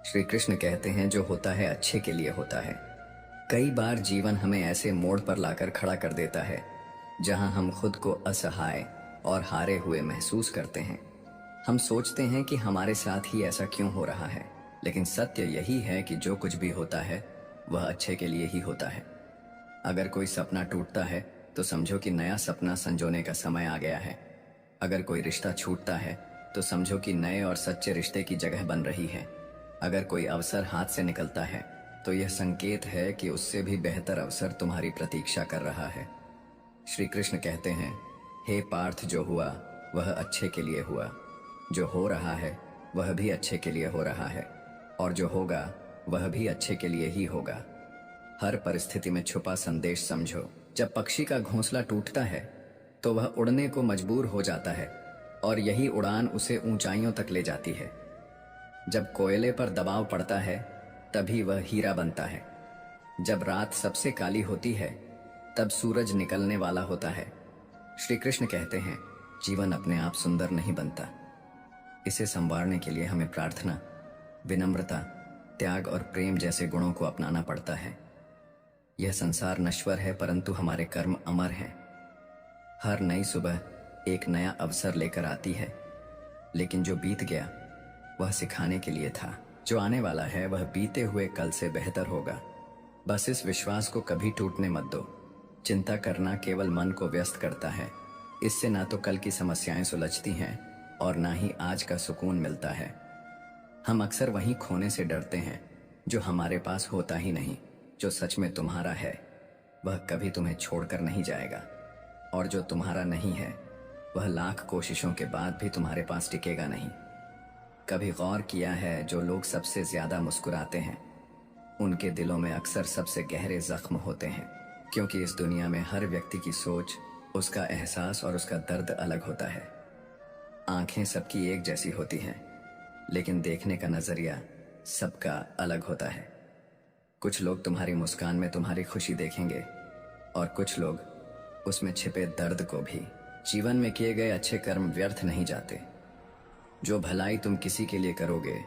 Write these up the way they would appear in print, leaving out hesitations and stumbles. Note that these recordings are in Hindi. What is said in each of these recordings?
श्री कृष्ण कहते हैं जो होता है अच्छे के लिए होता है। कई बार जीवन हमें ऐसे मोड़ पर लाकर खड़ा कर देता है जहां हम खुद को असहाय और हारे हुए महसूस करते हैं। हम सोचते हैं कि हमारे साथ ही ऐसा क्यों हो रहा है, लेकिन सत्य यही है कि जो कुछ भी होता है वह अच्छे के लिए ही होता है। अगर कोई सपना टूटता है तो समझो कि नया सपना संजोने का समय आ गया है। अगर कोई रिश्ता छूटता है तो समझो कि नए और सच्चे रिश्ते की जगह बन रही है। अगर कोई अवसर हाथ से निकलता है तो यह संकेत है कि उससे भी बेहतर अवसर तुम्हारी प्रतीक्षा कर रहा है। श्री कृष्ण कहते हैं, हे पार्थ, जो हुआ वह अच्छे के लिए हुआ, जो हो रहा है वह भी अच्छे के लिए हो रहा है, और जो होगा वह भी अच्छे के लिए ही होगा। हर परिस्थिति में छुपा संदेश समझो। जब पक्षी का घोंसला टूटता है तो वह उड़ने को मजबूर हो जाता है, और यही उड़ान उसे ऊंचाइयों तक ले जाती है। जब कोयले पर दबाव पड़ता है तभी वह हीरा बनता है। जब रात सबसे काली होती है तब सूरज निकलने वाला होता है। श्री कृष्ण कहते हैं, जीवन अपने आप सुंदर नहीं बनता, इसे संवारने के लिए हमें प्रार्थना, विनम्रता, त्याग और प्रेम जैसे गुणों को अपनाना पड़ता है। यह संसार नश्वर है परंतु हमारे कर्म अमर हैं। हर नई सुबह एक नया अवसर लेकर आती है, लेकिन जो बीत गया वह सिखाने के लिए था। जो आने वाला है वह बीते हुए कल से बेहतर होगा। बस इस विश्वास को कभी टूटने मत दो। चिंता करना केवल मन को व्यस्त करता है। इससे ना तो कल की समस्याएं सुलझती हैं और ना ही आज का सुकून मिलता है। हम अक्सर वहीं खोने से डरते हैं जो हमारे पास होता ही नहीं। जो सच में तुम्हारा है वह कभी तुम्हें छोड़कर नहीं जाएगा, और जो तुम्हारा नहीं है वह लाख कोशिशों के बाद भी तुम्हारे पास टिकेगा नहीं। कभी गौर किया है, जो लोग सबसे ज्यादा मुस्कुराते हैं उनके दिलों में अक्सर सबसे गहरे जख्म होते हैं, क्योंकि इस दुनिया में हर व्यक्ति की सोच, उसका एहसास और उसका दर्द अलग होता है। आंखें सबकी एक जैसी होती हैं, लेकिन देखने का नजरिया सबका अलग होता है। कुछ लोग तुम्हारी मुस्कान में तुम्हारी खुशी देखेंगे और कुछ लोग उसमें छिपे दर्द को भी। जीवन में किए गए अच्छे कर्म व्यर्थ नहीं जाते। जो भलाई तुम किसी के लिए करोगे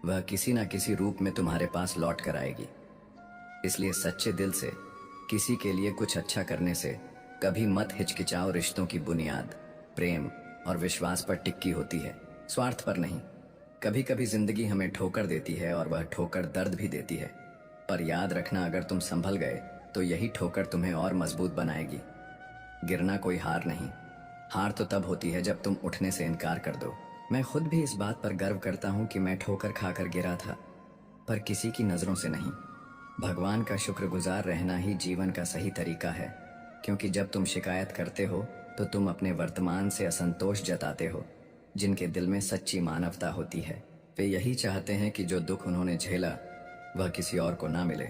वह किसी ना किसी रूप में तुम्हारे पास लौट कर आएगी। इसलिए सच्चे दिल से किसी के लिए कुछ अच्छा करने से कभी मत हिचकिचाओ। रिश्तों की बुनियाद प्रेम और विश्वास पर टिकी होती है, स्वार्थ पर नहीं। कभी कभी जिंदगी हमें ठोकर देती है और वह ठोकर दर्द भी देती है, पर याद रखना, अगर तुम संभल गए तो यही ठोकर तुम्हें और मजबूत बनाएगी। गिरना कोई हार नहीं, हार तो तब होती है जब तुम उठने से इनकार कर दो। मैं खुद भी इस बात पर गर्व करता हूं कि मैं ठोकर खाकर गिरा था, पर किसी की नजरों से नहीं। भगवान का शुक्रगुजार रहना ही जीवन का सही तरीका है, क्योंकि जब तुम शिकायत करते हो तो तुम अपने वर्तमान से असंतोष जताते हो। जिनके दिल में सच्ची मानवता होती है वे यही चाहते हैं कि जो दुख उन्होंने झेला वह किसी और को ना मिले,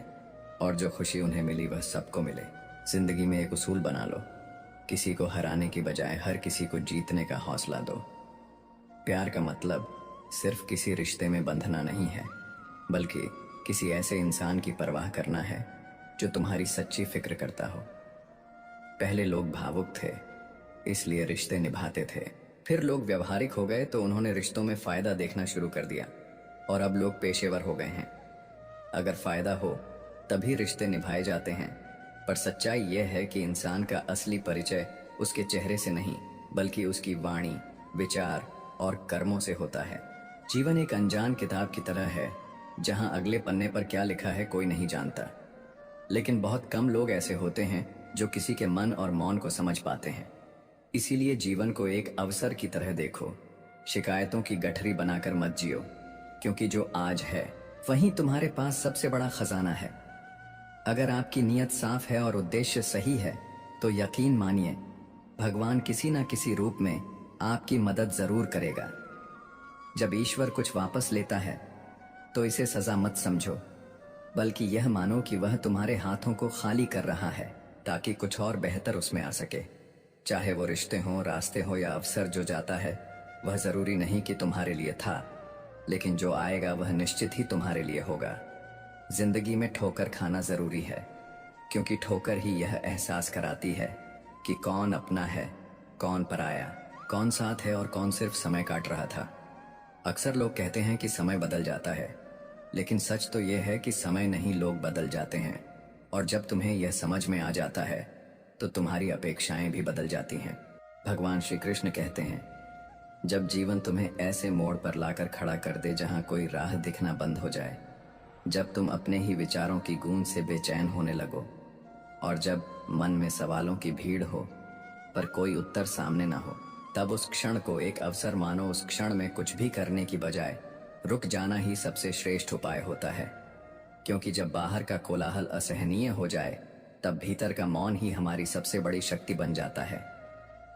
और जो खुशी उन्हें मिली वह सबको मिले। जिंदगी में एक उसूल बना लो, किसी को हराने की बजाय हर किसी को जीतने का हौसला दो। प्यार का मतलब सिर्फ किसी रिश्ते में बंधना नहीं है, बल्कि किसी ऐसे इंसान की परवाह करना है जो तुम्हारी सच्ची फिक्र करता हो। पहले लोग भावुक थे इसलिए रिश्ते निभाते थे, फिर लोग व्यवहारिक हो गए तो उन्होंने रिश्तों में फायदा देखना शुरू कर दिया, और अब लोग पेशेवर हो गए हैं। अगर फायदा हो तभी रिश्ते निभाए जाते हैं, पर सच्चाई यह है कि इंसान का असली परिचय उसके चेहरे से नहीं बल्कि उसकी वाणी, विचार और कर्मों से होता है। जीवन एक अनजान किताब की तरह है जहां अगले पन्ने पर क्या लिखा है कोई नहीं जानता, लेकिन बहुत कम लोग ऐसे होते हैं जो किसी के मन और मौन को समझ पाते हैं। इसीलिए जीवन को एक अवसर की तरह देखो, शिकायतों की गठरी बनाकर मत जियो, क्योंकि जो आज है वही तुम्हारे पास सबसे बड़ा खजाना है। अगर आपकी नीयत साफ है और उद्देश्य सही है तो यकीन मानिए भगवान किसी न किसी रूप में आपकी मदद जरूर करेगा। जब ईश्वर कुछ वापस लेता है तो इसे सजा मत समझो, बल्कि यह मानो कि वह तुम्हारे हाथों को खाली कर रहा है ताकि कुछ और बेहतर उसमें आ सके। चाहे वो रिश्ते हों, रास्ते हो या अवसर जो जाता है वह जरूरी नहीं कि तुम्हारे लिए था, लेकिन जो आएगा वह निश्चित ही तुम्हारे लिए होगा। जिंदगी में ठोकर खाना जरूरी है, क्योंकि ठोकर ही यह एहसास कराती है कि कौन अपना है, कौन पराया, कौन साथ है और कौन सिर्फ समय काट रहा था। अक्सर लोग कहते हैं कि समय बदल जाता है, लेकिन सच तो यह है कि समय नहीं, लोग बदल जाते हैं। और जब तुम्हें यह समझ में आ जाता है तो तुम्हारी अपेक्षाएं भी बदल जाती हैं। भगवान श्री कृष्ण कहते हैं, जब जीवन तुम्हें ऐसे मोड़ पर लाकर खड़ा कर दे जहां कोई राह दिखना बंद हो जाए, जब तुम अपने ही विचारों की गूंज से बेचैन होने लगो, और जब मन में सवालों की भीड़ हो पर कोई उत्तर सामने ना हो, तब उस क्षण को एक अवसर मानो। उस क्षण में कुछ भी करने की बजाय रुक जाना ही सबसे श्रेष्ठ उपाय होता है, क्योंकि जब बाहर का कोलाहल असहनीय हो जाए तब भीतर का मौन ही हमारी सबसे बड़ी शक्ति बन जाता है।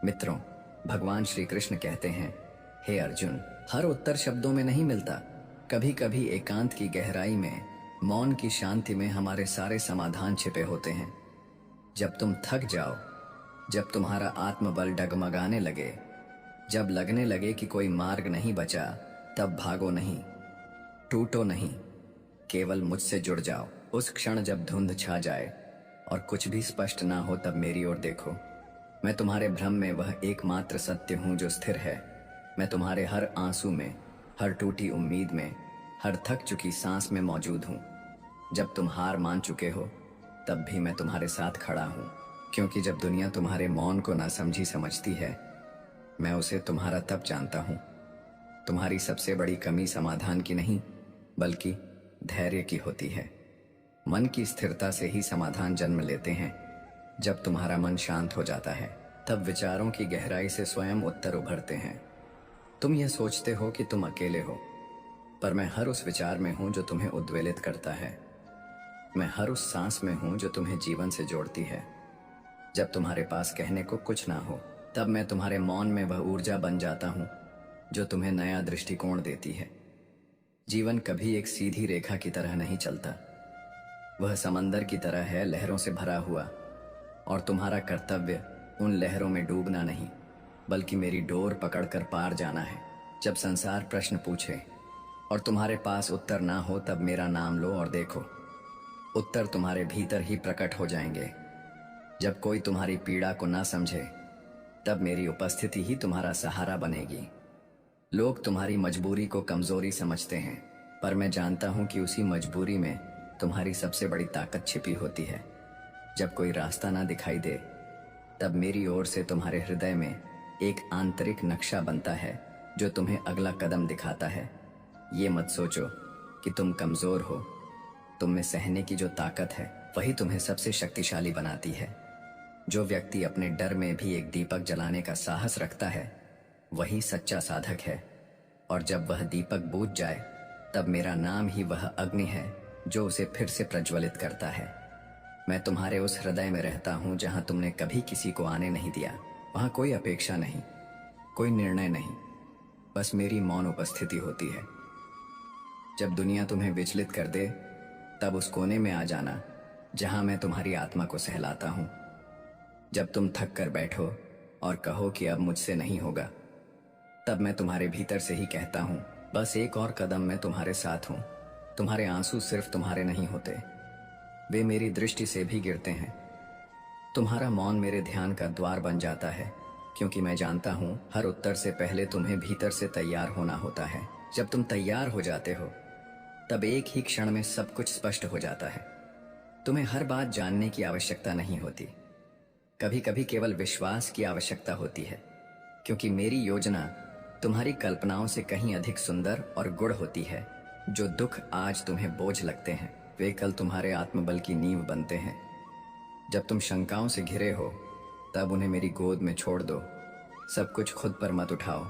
मित्रों, भगवान श्री कृष्ण कहते हैं, हे अर्जुन, हर उत्तर शब्दों में नहीं मिलता। कभी कभी एकांत की गहराई में, मौन की शांति में हमारे सारे समाधान छिपे होते हैं। जब तुम थक जाओ, जब तुम्हारा आत्मबल डगमगाने लगे, जब लगने लगे कि कोई मार्ग नहीं बचा, तब भागो नहीं, टूटो नहीं, केवल मुझसे जुड़ जाओ। उस क्षण जब धुंध छा जाए और कुछ भी स्पष्ट ना हो, तब मेरी ओर देखो। मैं तुम्हारे भ्रम में वह एकमात्र सत्य हूं जो स्थिर है। मैं तुम्हारे हर आंसू में, हर टूटी उम्मीद में, हर थक चुकी सांस में मौजूद हूं। जब तुम हार मान चुके हो, तब भी मैं तुम्हारे साथ खड़ा हूं, क्योंकि जब दुनिया तुम्हारे मौन को ना समझी समझती है, मैं उसे तुम्हारा तब जानता हूं। तुम्हारी सबसे बड़ी कमी समाधान की नहीं, बल्कि धैर्य की होती है। मन की स्थिरता से ही समाधान जन्म लेते हैं। जब तुम्हारा मन शांत हो जाता है, तब विचारों की गहराई से स्वयं उत्तर उभरते हैं। तुम यह सोचते हो कि तुम अकेले हो, पर मैं हर उस विचार में हूं जो तुम्हें उद्वेलित करता है। मैं हर उस सांस में हूं जो तुम्हें जीवन से जोड़ती है। जब तुम्हारे पास कहने को कुछ ना हो, तब मैं तुम्हारे मौन में वह ऊर्जा बन जाता हूं जो तुम्हें नया दृष्टिकोण देती है। जीवन कभी एक सीधी रेखा की तरह नहीं चलता। वह समंदर की तरह है, लहरों से भरा हुआ, और तुम्हारा कर्तव्य उन लहरों में डूबना नहीं, बल्कि मेरी डोर पकड़कर पार जाना है। जब संसार प्रश्न पूछे और तुम्हारे पास उत्तर ना हो, तब मेरा नाम लो और देखो, उत्तर तुम्हारे भीतर ही प्रकट हो जाएंगे। जब कोई तुम्हारी पीड़ा को ना समझे, तब मेरी उपस्थिति ही तुम्हारा सहारा बनेगी। लोग तुम्हारी मजबूरी को कमजोरी समझते हैं, पर मैं जानता हूं कि उसी मजबूरी में तुम्हारी सबसे बड़ी ताकत छिपी होती है। जब कोई रास्ता ना दिखाई दे, तब मेरी ओर से तुम्हारे हृदय में एक आंतरिक नक्शा बनता है जो तुम्हें अगला कदम दिखाता है। ये मत सोचो कि तुम कमजोर हो। तुम में सहने की जो ताकत है, वही तुम्हें सबसे शक्तिशाली बनाती है। जो व्यक्ति अपने डर में भी एक दीपक जलाने का साहस रखता है, वही सच्चा साधक है। और जब वह दीपक बुझ जाए, तब मेरा नाम ही वह अग्नि है जो उसे फिर से प्रज्वलित करता है। मैं तुम्हारे उस हृदय में रहता हूं जहां तुमने कभी किसी को आने नहीं दिया। वहां कोई अपेक्षा नहीं, कोई निर्णय नहीं, बस मेरी मौन उपस्थिति होती है। जब दुनिया तुम्हें विचलित कर दे, तब उस कोने में आ जाना जहां मैं तुम्हारी आत्मा को सहलाता हूं। जब तुम थक कर बैठो और कहो कि अब मुझसे नहीं होगा, तब मैं तुम्हारे भीतर से ही कहता हूं, बस एक और कदम, मैं तुम्हारे साथ हूं। तुम्हारे आंसू सिर्फ तुम्हारे नहीं होते, वे मेरी दृष्टि से भी गिरते हैं। तुम्हारा मौन मेरे ध्यान का द्वार बन जाता है, क्योंकि मैं जानता हूं हर उत्तर से पहले तुम्हें भीतर से तैयार होना होता है। जब तुम तैयार हो जाते हो, तब एक ही क्षण में सब कुछ स्पष्ट हो जाता है। तुम्हें हर बात जानने की आवश्यकता नहीं होती, कभी कभी केवल विश्वास की आवश्यकता होती है, क्योंकि मेरी योजना तुम्हारी कल्पनाओं से कहीं अधिक सुंदर और गुढ़ होती है। जो दुख आज तुम्हें बोझ लगते हैं, वे कल तुम्हारे आत्मबल की नींव बनते हैं। जब तुम शंकाओं से घिरे हो, तब उन्हें मेरी गोद में छोड़ दो। सब कुछ खुद पर मत उठाओ।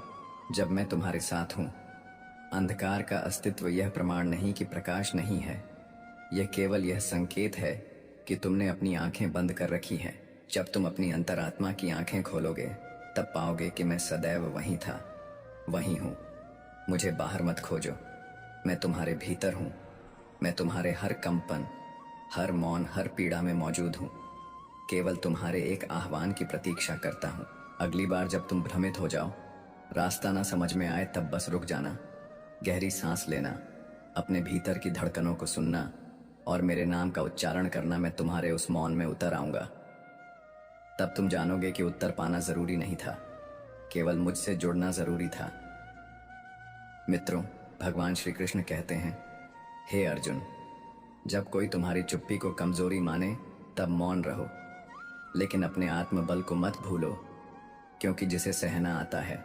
जब मैं तुम्हारे साथ हूं, अंधकार का अस्तित्व यह प्रमाण नहीं कि प्रकाश नहीं है, यह केवल यह संकेत है कि तुमने अपनी आंखें बंद कर रखी हैं। जब तुम अपनी अंतरात्मा की आंखें खोलोगे, तब पाओगे कि मैं सदैव वहीं था, वहीं हूं। मुझे बाहर मत खोजो, मैं तुम्हारे भीतर हूं। मैं तुम्हारे हर कंपन, हर मौन, हर पीड़ा में मौजूद हूं। केवल तुम्हारे एक आह्वान की प्रतीक्षा करता हूं। अगली बार जब तुम भ्रमित हो जाओ, रास्ता ना समझ में आए, तब बस रुक जाना, गहरी सांस लेना, अपने भीतर की धड़कनों को सुनना और मेरे नाम का उच्चारण करना। मैं तुम्हारे उस मौन में उतर आऊंगा। तब तुम जानोगे कि उत्तर पाना जरूरी नहीं था, केवल मुझसे जुड़ना जरूरी था। मित्रों, भगवान श्री कृष्ण कहते हैं, हे अर्जुन, जब कोई तुम्हारी चुप्पी को कमजोरी माने तब मौन रहो, लेकिन अपने आत्मबल को मत भूलो, क्योंकि जिसे सहना आता है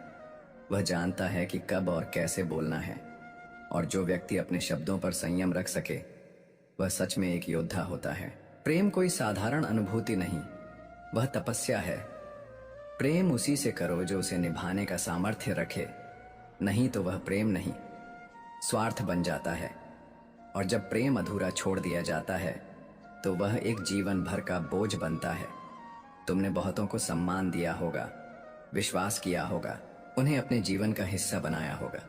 वह जानता है कि कब और कैसे बोलना है। और जो व्यक्ति अपने शब्दों पर संयम रख सके वह सच में एक योद्धा होता है। प्रेम कोई साधारण अनुभूति नहीं, वह तपस्या है। प्रेम उसी से करो जो उसे निभाने का सामर्थ्य रखे, नहीं तो वह प्रेम नहीं, स्वार्थ बन जाता है। और जब प्रेम अधूरा छोड़ दिया जाता है तो वह एक जीवन भर का बोझ बनता है। तुमने बहुतों को सम्मान दिया होगा, विश्वास किया होगा, उन्हें अपने जीवन का हिस्सा बनाया होगा,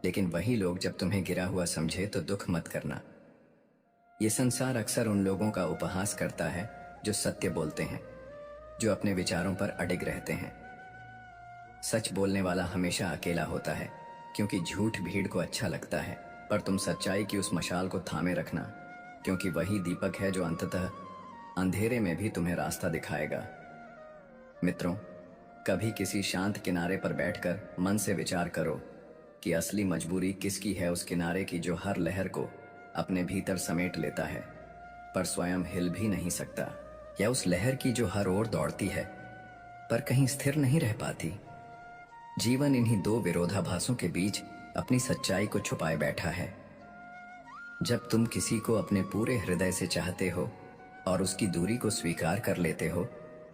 लेकिन वही लोग जब तुम्हें गिरा हुआ समझे तो दुख मत करना। ये संसार अक्सर उन लोगों का उपहास करता है जो सत्य बोलते हैं, जो अपने विचारों पर अडिग रहते हैं। सच बोलने वाला हमेशा अकेला होता है, क्योंकि झूठ भीड़ को अच्छा लगता है। पर तुम सच्चाई की उस मशाल को थामे रखना, क्योंकि वही दीपक है जो अंततः अंधेरे में भी तुम्हें रास्ता दिखाएगा। मित्रों, कभी किसी शांत किनारे पर बैठकर मन से विचार करो कि असली मजबूरी किसकी है, उस किनारे की जो हर लहर को अपने भीतर समेट लेता है पर स्वयं हिल भी नहीं सकता, या उस लहर की जो हर ओर दौड़ती है पर कहीं स्थिर नहीं रह पाती। जीवन इन्हीं दो विरोधाभासों के बीच अपनी सच्चाई को छुपाए बैठा है। जब तुम किसी को अपने पूरे हृदय से चाहते हो और उसकी दूरी को स्वीकार कर लेते हो,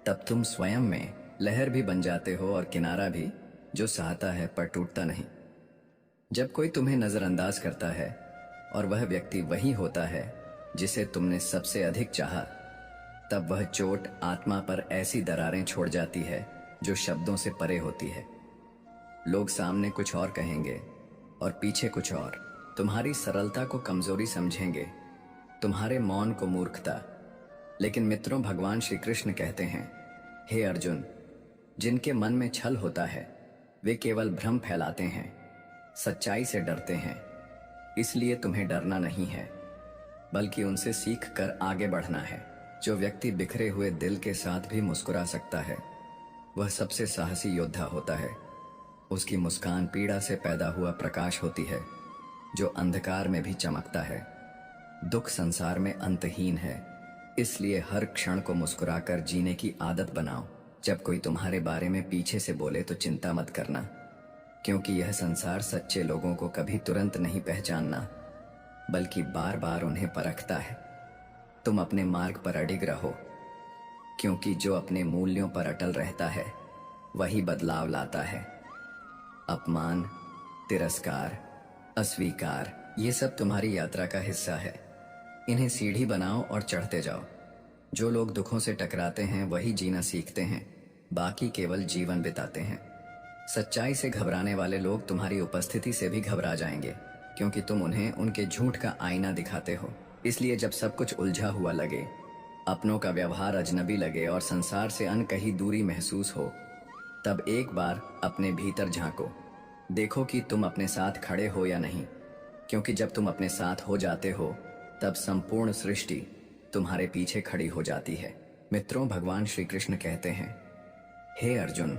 तब तुम स्वयं में लहर भी बन जाते हो और किनारा भी, जो सहता है पर टूटता नहीं। जब कोई तुम्हें नजरअंदाज करता है और वह व्यक्ति वही होता है जिसे तुमने सबसे अधिक चाहा, तब वह चोट आत्मा पर ऐसी दरारें छोड़ जाती है जो शब्दों से परे होती है। लोग सामने कुछ और कहेंगे और पीछे कुछ और, तुम्हारी सरलता को कमजोरी समझेंगे, तुम्हारे मौन को मूर्खता। लेकिन मित्रों, भगवान श्री कृष्ण कहते हैं, हे अर्जुन, जिनके मन में छल होता है वे केवल भ्रम फैलाते हैं, सच्चाई से डरते हैं। इसलिए तुम्हें डरना नहीं है, बल्कि उनसे सीख कर आगे बढ़ना है। जो व्यक्ति बिखरे हुए दिल के साथ भी मुस्कुरा सकता है वह सबसे साहसी योद्धा होता है। उसकी मुस्कान पीड़ा से पैदा हुआ प्रकाश होती है जो अंधकार में भी चमकता है। दुख संसार में अंतहीन है, इसलिए हर क्षण को मुस्कुराकर जीने की आदत बनाओ। जब कोई तुम्हारे बारे में पीछे से बोले तो चिंता मत करना, क्योंकि यह संसार सच्चे लोगों को कभी तुरंत नहीं पहचानना, बल्कि बार बार उन्हें परखता है। तुम अपने मार्ग पर अडिग रहो, क्योंकि जो अपने मूल्यों पर अटल रहता है वही बदलाव लाता है। अपमान, तिरस्कार, अस्वीकार, ये सब तुम्हारी यात्रा का हिस्सा है। इन्हें सीढ़ी बनाओ और चढ़ते जाओ। जो लोग दुखों से टकराते हैं वही जीना सीखते हैं, बाकी केवल जीवन बिताते हैं। सच्चाई से घबराने वाले लोग तुम्हारी उपस्थिति से भी घबरा जाएंगे, क्योंकि तुम उन्हें उनके झूठ का आईना दिखाते हो। इसलिए जब सब कुछ उलझा हुआ लगे, अपनों का व्यवहार अजनबी लगे और संसार से अनकही दूरी महसूस हो, तब एक बार अपने भीतर झांको। देखो कि तुम अपने साथ खड़े हो या नहीं, क्योंकि जब तुम अपने साथ हो जाते हो तब संपूर्ण सृष्टि तुम्हारे पीछे खड़ी हो जाती है। मित्रों, भगवान श्री कृष्ण कहते हैं, हे अर्जुन,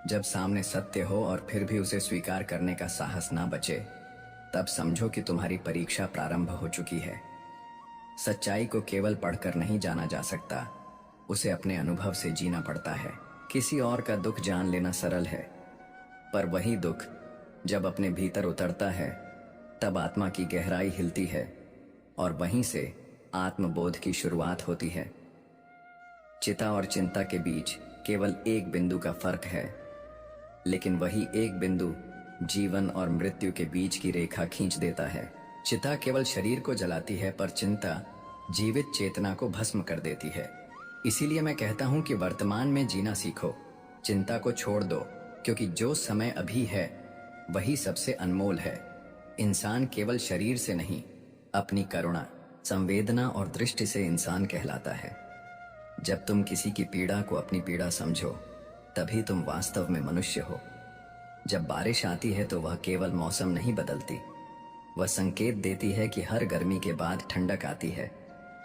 जब सामने सत्य हो और फिर भी उसे स्वीकार करने का साहस ना बचे, तब समझो कि तुम्हारी परीक्षा प्रारंभ हो चुकी है। सच्चाई को केवल पढ़कर नहीं जाना जा सकता, उसे अपने अनुभव से जीना पड़ता है। किसी और का दुख जान लेना सरल है, पर वही दुख जब अपने भीतर उतरता है तब आत्मा की गहराई हिलती है और वहीं से आत्मबोध की शुरुआत होती है। चिता और चिंता के बीच केवल एक बिंदु का फर्क है, लेकिन वही एक बिंदु जीवन और मृत्यु के बीच की रेखा खींच देता है। चिता केवल शरीर को जलाती है, पर चिंता जीवित चेतना को भस्म कर देती है। इसीलिए मैं कहता हूं कि वर्तमान में जीना सीखो, चिंता को छोड़ दो, क्योंकि जो समय अभी है वही सबसे अनमोल है। इंसान केवल शरीर से नहीं, अपनी करुणा, संवेदना और दृष्टि से इंसान कहलाता है। जब तुम किसी की पीड़ा को अपनी पीड़ा समझो, तभी तुम वास्तव में मनुष्य हो। जब बारिश आती है तो वह केवल मौसम नहीं बदलती, वह संकेत देती है कि हर गर्मी के बाद ठंडक आती है,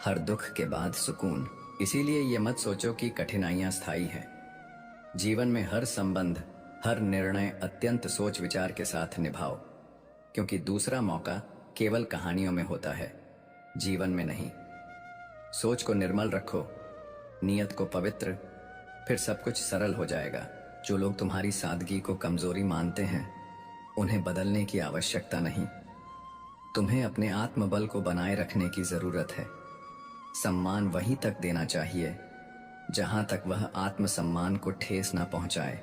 हर दुख के बाद सुकून। इसीलिए ये मत सोचो कि कठिनाइयां स्थायी हैं। जीवन में हर संबंध, हर निर्णय अत्यंत सोच विचार के साथ निभाओ, क्योंकि दूसरा मौका केवल कहानियों में होता है, जीवन में नहीं। सोच को निर्मल रखो, नियत को पवित्र, फिर सब कुछ सरल हो जाएगा। जो लोग तुम्हारी सादगी को कमजोरी मानते हैं, उन्हें बदलने की आवश्यकता नहीं। तुम्हें अपने आत्मबल को बनाए रखने की जरूरत है। सम्मान वहीं तक देना चाहिए जहां तक वह आत्मसम्मान को ठेस ना पहुंचाए।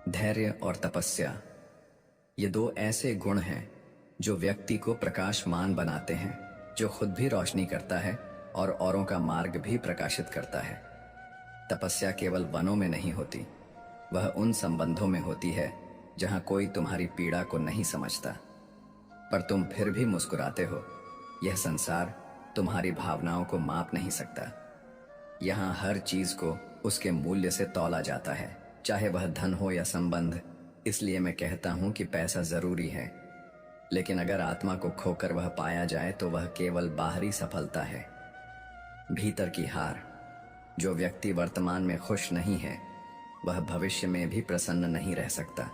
धैर्य और तपस्या, ये दो ऐसे गुण हैं जो व्यक्ति को प्रकाशमान बनाते हैं, जो खुद भी रोशनी करता है और औरों का मार्ग भी प्रकाशित करता है। तपस्या केवल वनों में नहीं होती, वह उन संबंधों में होती है जहां कोई तुम्हारी पीड़ा को नहीं समझता, पर तुम फिर भी मुस्कुराते हो। यह संसार तुम्हारी भावनाओं को माप नहीं सकता। यहाँ हर चीज को उसके मूल्य से तौला जाता है, चाहे वह धन हो या संबंध। इसलिए मैं कहता हूं कि पैसा जरूरी है, लेकिन अगर आत्मा को खोकर वह पाया जाए तो वह केवल बाहरी सफलता है, भीतर की हार। जो व्यक्ति वर्तमान में खुश नहीं है, वह भविष्य में भी प्रसन्न नहीं रह सकता।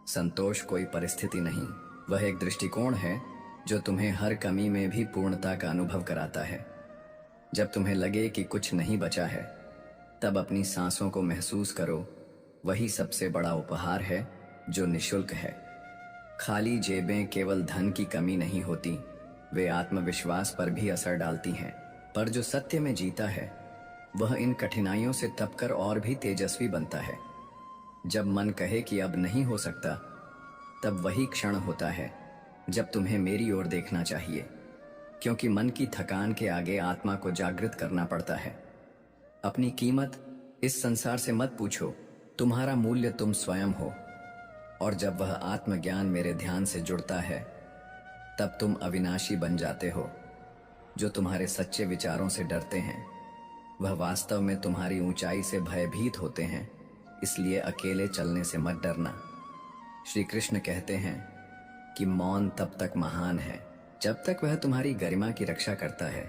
संतोष कोई परिस्थिति नहीं, वह एक दृष्टिकोण है जो तुम्हें हर कमी में भी पूर्णता का अनुभव कराता है। जब तुम्हें लगे कि कुछ नहीं बचा है, तब अपनी सांसों को महसूस करो। वही सबसे बड़ा उपहार है जो निशुल्क है। खाली जेबें केवल धन की कमी नहीं होती, वे आत्मविश्वास पर भी असर डालती हैं। पर जो सत्य में जीता है, वह इन कठिनाइयों से तपकर और भी तेजस्वी बनता है। जब मन कहे कि अब नहीं हो सकता, तब वही क्षण होता है जब तुम्हें मेरी ओर देखना चाहिए, क्योंकि मन की थकान के आगे आत्मा को जागृत करना पड़ता है। अपनी कीमत इस संसार से मत पूछो, तुम्हारा मूल्य तुम स्वयं हो। और जब वह आत्मज्ञान मेरे ध्यान से जुड़ता है, तब तुम अविनाशी बन जाते हो। जो तुम्हारे सच्चे विचारों से डरते हैं, वह वास्तव में तुम्हारी ऊंचाई से भयभीत होते हैं। इसलिए अकेले चलने से मत डरना। श्री कृष्ण कहते हैं कि मौन तब तक महान है जब तक वह तुम्हारी गरिमा की रक्षा करता है,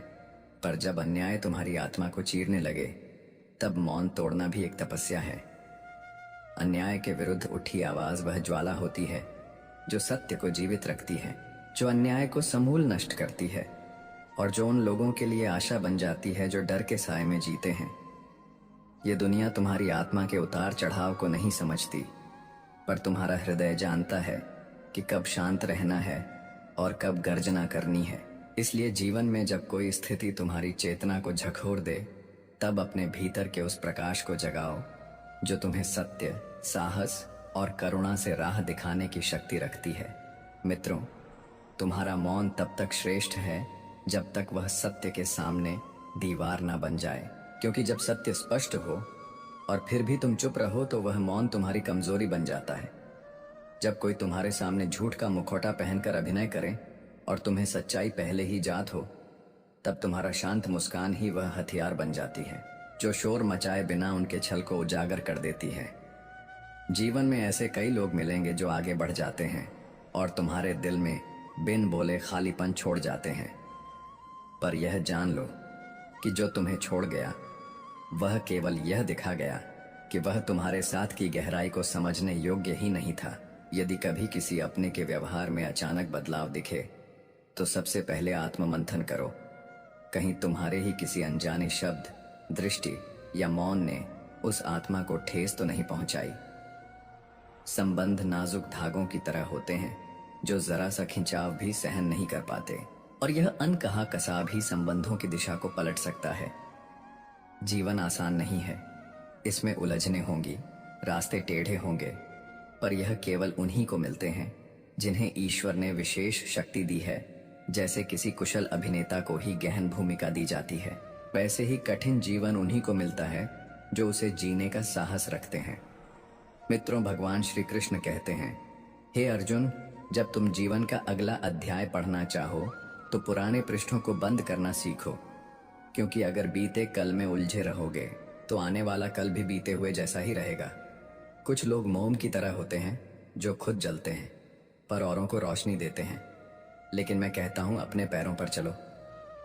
पर जब अन्याय तुम्हारी आत्मा को चीरने लगे, तब मौन तोड़ना भी एक तपस्या है। अन्याय के विरुद्ध उठी आवाज वह ज्वाला होती है जो सत्य को जीवित रखती है, जो अन्याय को समूल नष्ट करती है, और जो उन लोगों के लिए आशा बन जाती है जो डर के साए में जीते हैं। ये दुनिया तुम्हारी आत्मा के उतार चढ़ाव को नहीं समझती, पर तुम्हारा हृदय जानता है कि कब शांत रहना है और कब गर्जना करनी है। इसलिए जीवन में जब कोई स्थिति तुम्हारी चेतना को झकझोर दे, तब अपने भीतर के उस प्रकाश को जगाओ जो तुम्हें सत्य, साहस और करुणा से राह दिखाने की शक्ति रखती है। मित्रों, तुम्हारा मौन तब तक श्रेष्ठ है जब तक वह सत्य के सामने दीवार ना बन जाए, क्योंकि जब सत्य स्पष्ट हो और फिर भी तुम चुप रहो, तो वह मौन तुम्हारी कमजोरी बन जाता है। जब कोई तुम्हारे सामने झूठ का मुखौटा पहनकर अभिनय करे और तुम्हें सच्चाई पहले ही जात हो, तब तुम्हारा शांत मुस्कान ही वह हथियार बन जाती है जो शोर मचाए बिना उनके छल को उजागर कर देती है। जीवन में ऐसे कई लोग मिलेंगे जो आगे बढ़ जाते हैं और तुम्हारे दिल में बिन बोले खालीपन छोड़ जाते हैं, पर यह जान लो कि जो तुम्हें छोड़ गया, वह केवल यह दिखा गया कि वह तुम्हारे साथ की गहराई को समझने योग्य ही नहीं था। यदि कभी किसी अपने के व्यवहार में अचानक बदलाव दिखे, तो सबसे पहले आत्ममंथन करो। कहीं तुम्हारे ही किसी अनजाने शब्द, दृष्टि या मौन ने उस आत्मा को ठेस तो नहीं पहुंचाई। संबंध नाजुक धागों की तरह होते हैं जो जरा सा खिंचाव भी सहन नहीं कर पाते, और यह अनकहा कसा भी संबंधों की दिशा को पलट सकता है। जीवन आसान नहीं है, इसमें उलझने होंगी, रास्ते टेढ़े होंगे, पर यह केवल उन्हीं को मिलते हैं जिन्हें ईश्वर ने विशेष शक्ति दी है। जैसे किसी कुशल अभिनेता को ही गहन भूमिका दी जाती है, वैसे ही कठिन जीवन उन्हीं को मिलता है जो उसे जीने का साहस रखते हैं। मित्रों, भगवान श्री कृष्ण कहते हैं, हे अर्जुन, जब तुम जीवन का अगला अध्याय पढ़ना चाहो तो पुराने पृष्ठों को बंद करना सीखो, क्योंकि अगर बीते कल में उलझे रहोगे तो आने वाला कल भी बीते हुए जैसा ही रहेगा। कुछ लोग मोम की तरह होते हैं जो खुद जलते हैं पर औरों को रोशनी देते हैं, लेकिन मैं कहता हूं अपने पैरों पर चलो,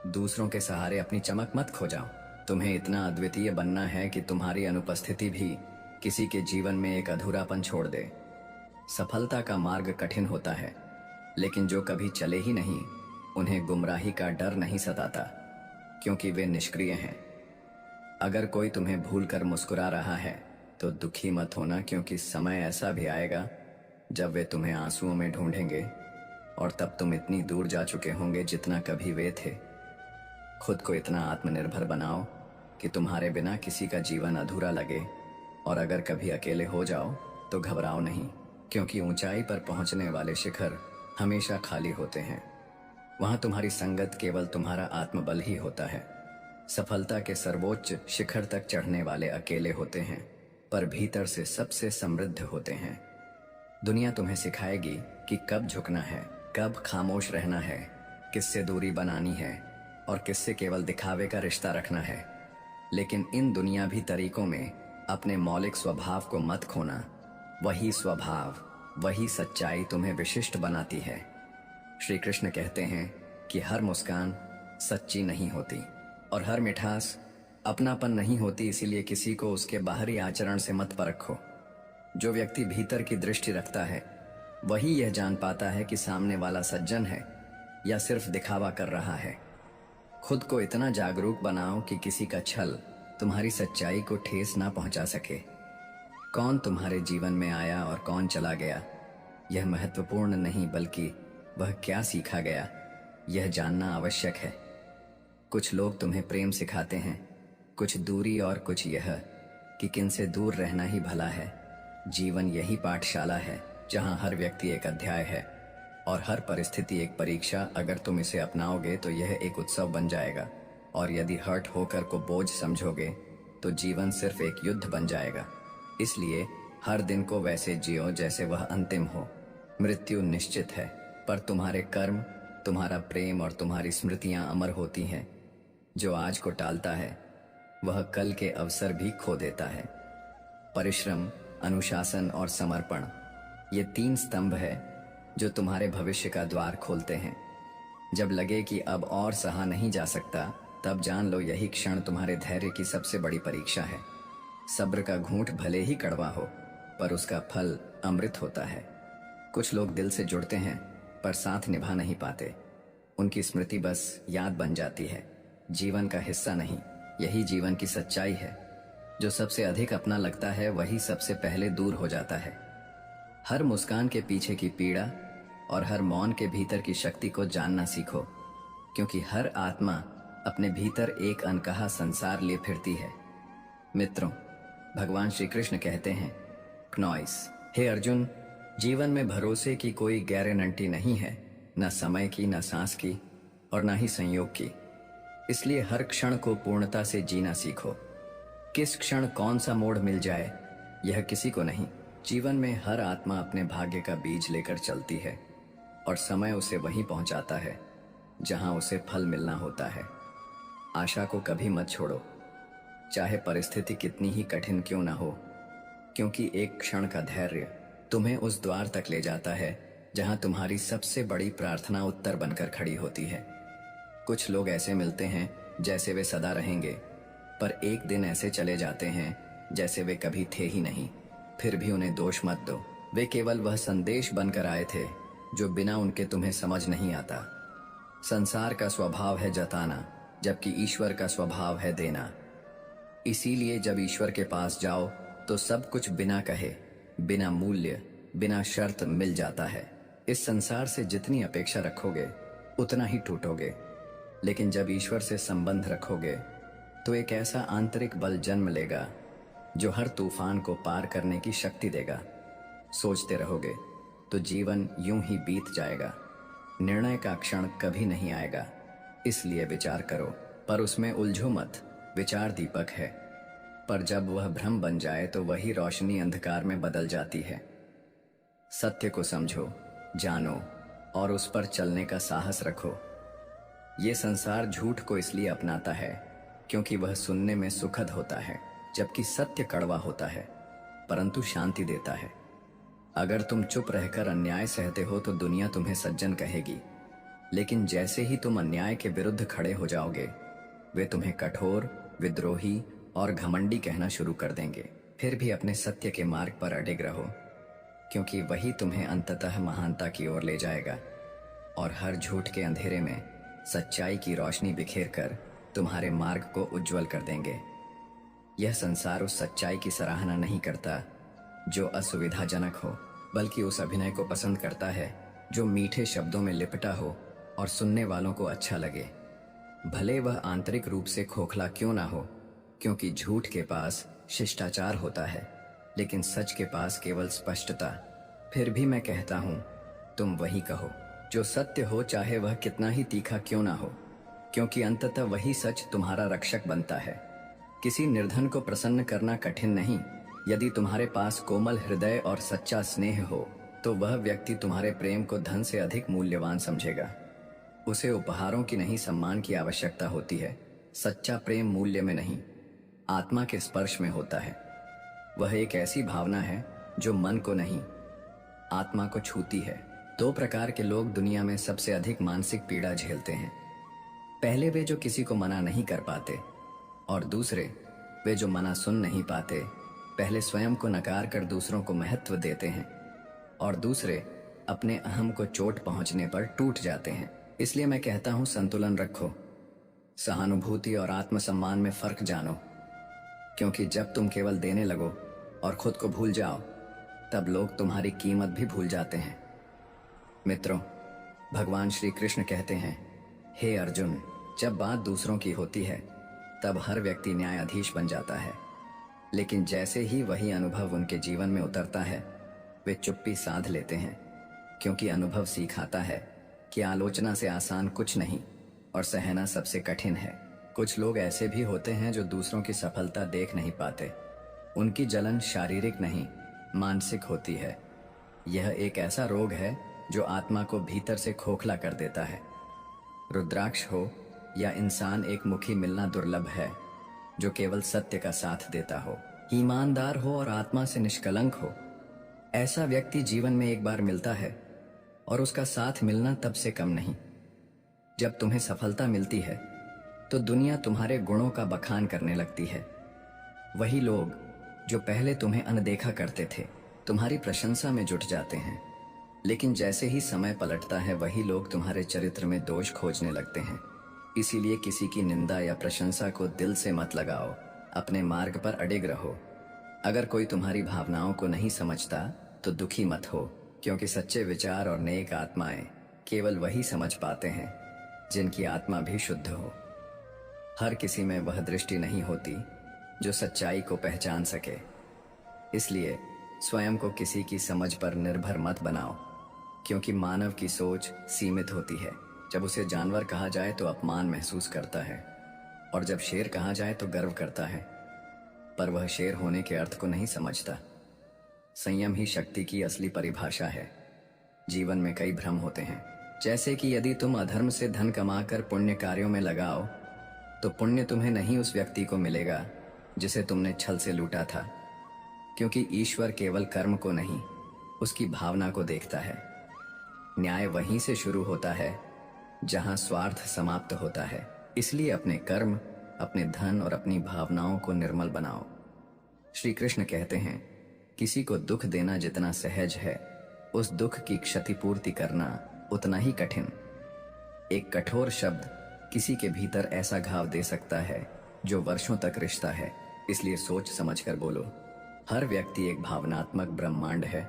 दूसरों के सहारे अपनी चमक मत खो जाओ। तुम्हें इतना अद्वितीय बनना है कि तुम्हारी अनुपस्थिति भी किसी के जीवन में एक अधूरापन छोड़ दे। सफलता का मार्ग कठिन होता है, लेकिन जो कभी चले ही नहीं, उन्हें गुमराही का डर नहीं सताता, क्योंकि वे निष्क्रिय हैं। अगर कोई तुम्हें भूलकर मुस्कुरा रहा है तो दुखी मत होना, क्योंकि समय ऐसा भी आएगा जब वे तुम्हें आंसुओं में ढूंढेंगे, और तब तुम इतनी दूर जा चुके होंगे जितना कभी वे थे। खुद को इतना आत्मनिर्भर बनाओ कि तुम्हारे बिना किसी का जीवन अधूरा लगे, और अगर कभी अकेले हो जाओ तो घबराओ नहीं, क्योंकि ऊंचाई पर पहुंचने वाले शिखर हमेशा खाली होते हैं। वहां तुम्हारी संगत केवल तुम्हारा आत्मबल ही होता है। सफलता के सर्वोच्च शिखर तक चढ़ने वाले अकेले होते हैं, पर भीतर से सबसे समृद्ध होते हैं। दुनिया तुम्हें सिखाएगी कि कब झुकना है, कब खामोश रहना है, किससे दूरी बनानी है और किससे केवल दिखावे का रिश्ता रखना है। लेकिन इन दुनियावी तरीकों में अपने मौलिक स्वभाव को मत खोना। वही स्वभाव, वही सच्चाई तुम्हें विशिष्ट बनाती है। श्री कृष्ण कहते हैं कि हर मुस्कान सच्ची नहीं होती और हर मिठास अपनापन नहीं होती, इसीलिए किसी को उसके बाहरी आचरण से मत परखो। जो व्यक्ति भीतर की दृष्टि रखता है वही यह जान पाता है कि सामने वाला सज्जन है या सिर्फ दिखावा कर रहा है। खुद को इतना जागरूक बनाओ कि किसी का छल तुम्हारी सच्चाई को ठेस ना पहुंचा सके। कौन तुम्हारे जीवन में आया और कौन चला गया, यह महत्वपूर्ण नहीं, बल्कि वह क्या सीखा गया यह जानना आवश्यक है। कुछ लोग तुम्हें प्रेम सिखाते हैं, कुछ दूरी, और कुछ यह कि किनसे दूर रहना ही भला है। जीवन यही पाठशाला है जहां हर व्यक्ति एक अध्याय है और हर परिस्थिति एक परीक्षा। अगर तुम इसे अपनाओगे तो यह एक उत्सव बन जाएगा, और यदि हर्ट होकर को बोझ समझोगे तो जीवन सिर्फ एक युद्ध बन जाएगा। इसलिए हर दिन को वैसे जियो जैसे वह अंतिम हो। मृत्यु निश्चित है, पर तुम्हारे कर्म, तुम्हारा प्रेम और तुम्हारी स्मृतियां अमर होती हैं। जो आज को टालता है वह कल के अवसर भी खो देता है। परिश्रम, अनुशासन और समर्पण, ये 3 स्तंभ है जो तुम्हारे भविष्य का द्वार खोलते हैं। जब लगे कि अब और सहा नहीं जा सकता, तब जान लो यही क्षण तुम्हारे धैर्य की सबसे बड़ी परीक्षा है। सब्र का घूंट भले ही कड़वा हो, पर उसका फल अमृत होता है। कुछ लोग दिल से जुड़ते हैं पर साथ निभा नहीं पाते। उनकी स्मृति बस याद बन जाती है, जीवन का हिस्सा नहीं। यही जीवन की सच्चाई है। जो सबसे अधिक अपना लगता है वही सबसे पहले दूर हो जाता है। हर मुस्कान के पीछे की पीड़ा और हर मौन के भीतर की शक्ति को जानना सीखो, क्योंकि हर आत्मा अपने भीतर एक अनकहा संसार लिए फिरती है। मित्रों, भगवान श्री कृष्ण कहते हैं, क्नॉइस, हे अर्जुन, जीवन में भरोसे की कोई गारंटी नहीं है, न समय की, न सांस की और न ही संयोग की। इसलिए हर क्षण को पूर्णता से जीना सीखो। किस क्षण कौन सा मोड़ मिल जाए यह किसी को नहीं। जीवन में हर आत्मा अपने भाग्य का बीज लेकर चलती है, और समय उसे वहीं पहुंचाता है जहां उसे फल मिलना होता है। आशा को कभी मत छोड़ो, चाहे परिस्थिति कितनी ही कठिन क्यों ना हो, क्योंकि एक क्षण का धैर्य तुम्हें उस द्वार तक ले जाता है जहां तुम्हारी सबसे बड़ी प्रार्थना उत्तर बनकर खड़ी होती है। कुछ लोग ऐसे मिलते हैं जैसे वे सदा रहेंगे, पर एक दिन ऐसे चले जाते हैं जैसे वे कभी थे ही नहीं। फिर भी उन्हें दोष मत दो, वे केवल वह संदेश बनकर आए थे जो बिना उनके तुम्हें समझ नहीं आता। संसार का स्वभाव है जताना, जबकि ईश्वर का स्वभाव है देना। इसीलिए जब ईश्वर के पास जाओ तो सब कुछ बिना कहे, बिना मूल्य, बिना शर्त मिल जाता है। इस संसार से जितनी अपेक्षा रखोगे उतना ही टूटोगे, लेकिन जब ईश्वर से संबंध रखोगे तो एक ऐसा आंतरिक बल जन्म लेगा जो हर तूफान को पार करने की शक्ति देगा। सोचते रहोगे तो जीवन यूं ही बीत जाएगा। निर्णय का क्षण कभी नहीं आएगा, इसलिए विचार करो, पर उसमें उलझो मत। विचार दीपक है, पर जब वह भ्रम बन जाए तो वही रोशनी अंधकार में बदल जाती है। सत्य को समझो, जानो और उस पर चलने का साहस रखो। ये संसार झूठ को इसलिए अपनाता है क्योंकि वह सुनने में सुखद होता है, जबकि सत्य कड़वा होता है परंतु शांति देता है। अगर तुम चुप रहकर अन्याय सहते हो तो दुनिया तुम्हें सज्जन कहेगी, लेकिन जैसे ही तुम अन्याय के विरुद्ध खड़े हो जाओगे वे तुम्हें कठोर, विद्रोही और घमंडी कहना शुरू कर देंगे। फिर भी अपने सत्य के मार्ग पर अडिग रहो, क्योंकि वही तुम्हें अंततः महानता की ओर ले जाएगा। और हर झूठ के अंधेरे में सच्चाई की रोशनी बिखेर कर तुम्हारे मार्ग को उज्जवल कर देंगे। यह संसार उस सच्चाई की सराहना नहीं करता जो असुविधाजनक हो, बल्कि उस अभिनय को पसंद करता है जो मीठे शब्दों में लिपटा हो और सुनने वालों को अच्छा लगे, भले वह आंतरिक रूप से खोखला क्यों ना हो। क्योंकि झूठ के पास शिष्टाचार होता है, लेकिन सच के पास केवल स्पष्टता। फिर भी मैं कहता हूं, तुम वही कहो जो सत्य हो, चाहे वह कितना ही तीखा क्यों ना हो, क्योंकि अंततः वही सच तुम्हारा रक्षक बनता है। किसी निर्धन को प्रसन्न करना कठिन नहीं। यदि तुम्हारे पास कोमल हृदय और सच्चा स्नेह हो, तो वह व्यक्ति तुम्हारे प्रेम को धन से अधिक मूल्यवान समझेगा। उसे उपहारों की नहीं, सम्मान की आवश्यकता होती है। सच्चा प्रेम मूल्य में नहीं, आत्मा के स्पर्श में होता है। वह एक ऐसी भावना है जो मन को नहीं, आत्मा को छूती है। दो प्रकार के लोग दुनिया में सबसे अधिक मानसिक पीड़ा झेलते हैं। पहले वे जो किसी को मना नहीं कर पाते, और दूसरे वे जो मना सुन नहीं पाते। पहले स्वयं को नकार कर दूसरों को महत्व देते हैं, और दूसरे अपने अहम को चोट पहुंचने पर टूट जाते हैं। इसलिए मैं कहता हूं, संतुलन रखो। सहानुभूति और आत्मसम्मान में फर्क जानो, क्योंकि जब तुम केवल देने लगो और खुद को भूल जाओ, तब लोग तुम्हारी कीमत भी भूल जाते हैं। मित्रों, भगवान श्री कृष्ण कहते हैं, हे अर्जुन, जब बात दूसरों की होती है तब हर व्यक्ति न्यायाधीश बन जाता है, लेकिन जैसे ही वही अनुभव उनके जीवन में उतरता है, वे चुप्पी साध लेते हैं। क्योंकि अनुभव सिखाता है कि आलोचना से आसान कुछ नहीं और सहना सबसे कठिन है। कुछ लोग ऐसे भी होते हैं जो दूसरों की सफलता देख नहीं पाते। उनकी जलन शारीरिक नहीं, मानसिक होती है। यह एक ऐसा रोग है जो आत्मा को भीतर से खोखला कर देता है। रुद्राक्ष हो या इंसान एक मुखी मिलना दुर्लभ है जो केवल सत्य का साथ देता हो, ईमानदार हो और आत्मा से निष्कलंक हो। ऐसा व्यक्ति जीवन में एक बार मिलता है और उसका साथ मिलना तब से कम नहीं। जब तुम्हें सफलता मिलती है तो दुनिया तुम्हारे गुणों का बखान करने लगती है। वही लोग जो पहले तुम्हें अनदेखा करते थे, तुम्हारी प्रशंसा में जुट जाते हैं। लेकिन जैसे ही समय पलटता है, वही लोग तुम्हारे चरित्र में दोष खोजने लगते हैं। इसीलिए किसी की निंदा या प्रशंसा को दिल से मत लगाओ, अपने मार्ग पर अडिग रहो। अगर कोई तुम्हारी भावनाओं को नहीं समझता तो दुखी मत हो, क्योंकि सच्चे विचार और नेक आत्माएं केवल वही समझ पाते हैं जिनकी आत्मा भी शुद्ध हो। हर किसी में वह दृष्टि नहीं होती जो सच्चाई को पहचान सके। इसलिए स्वयं को किसी की समझ पर निर्भर मत बनाओ, क्योंकि मानव की सोच सीमित होती है। जब उसे जानवर कहा जाए तो अपमान महसूस करता है, और जब शेर कहा जाए तो गर्व करता है। पर वह शेर होने के अर्थ को नहीं समझता। संयम ही शक्ति की असली परिभाषा है। जीवन में कई भ्रम होते हैं, जैसे कि यदि तुम अधर्म से धन कमाकर पुण्य कार्यों में लगाओ तो पुण्य तुम्हें नहीं, उस व्यक्ति को मिलेगा जिसे तुमने छल से लूटा था। क्योंकि ईश्वर केवल कर्म को नहीं, उसकी भावना को देखता है। न्याय वहीं से शुरू होता है जहां स्वार्थ समाप्त होता है। इसलिए अपने कर्म, अपने धन और अपनी भावनाओं को निर्मल बनाओ। श्री कृष्ण कहते हैं, किसी को दुख देना जितना सहज है, उस दुख की क्षतिपूर्ति करना उतना ही कठिन। एक कठोर शब्द किसी के भीतर ऐसा घाव दे सकता है जो वर्षों तक रिश्ता है। इसलिए सोच समझकर बोलो। हर व्यक्ति एक भावनात्मक ब्रह्मांड है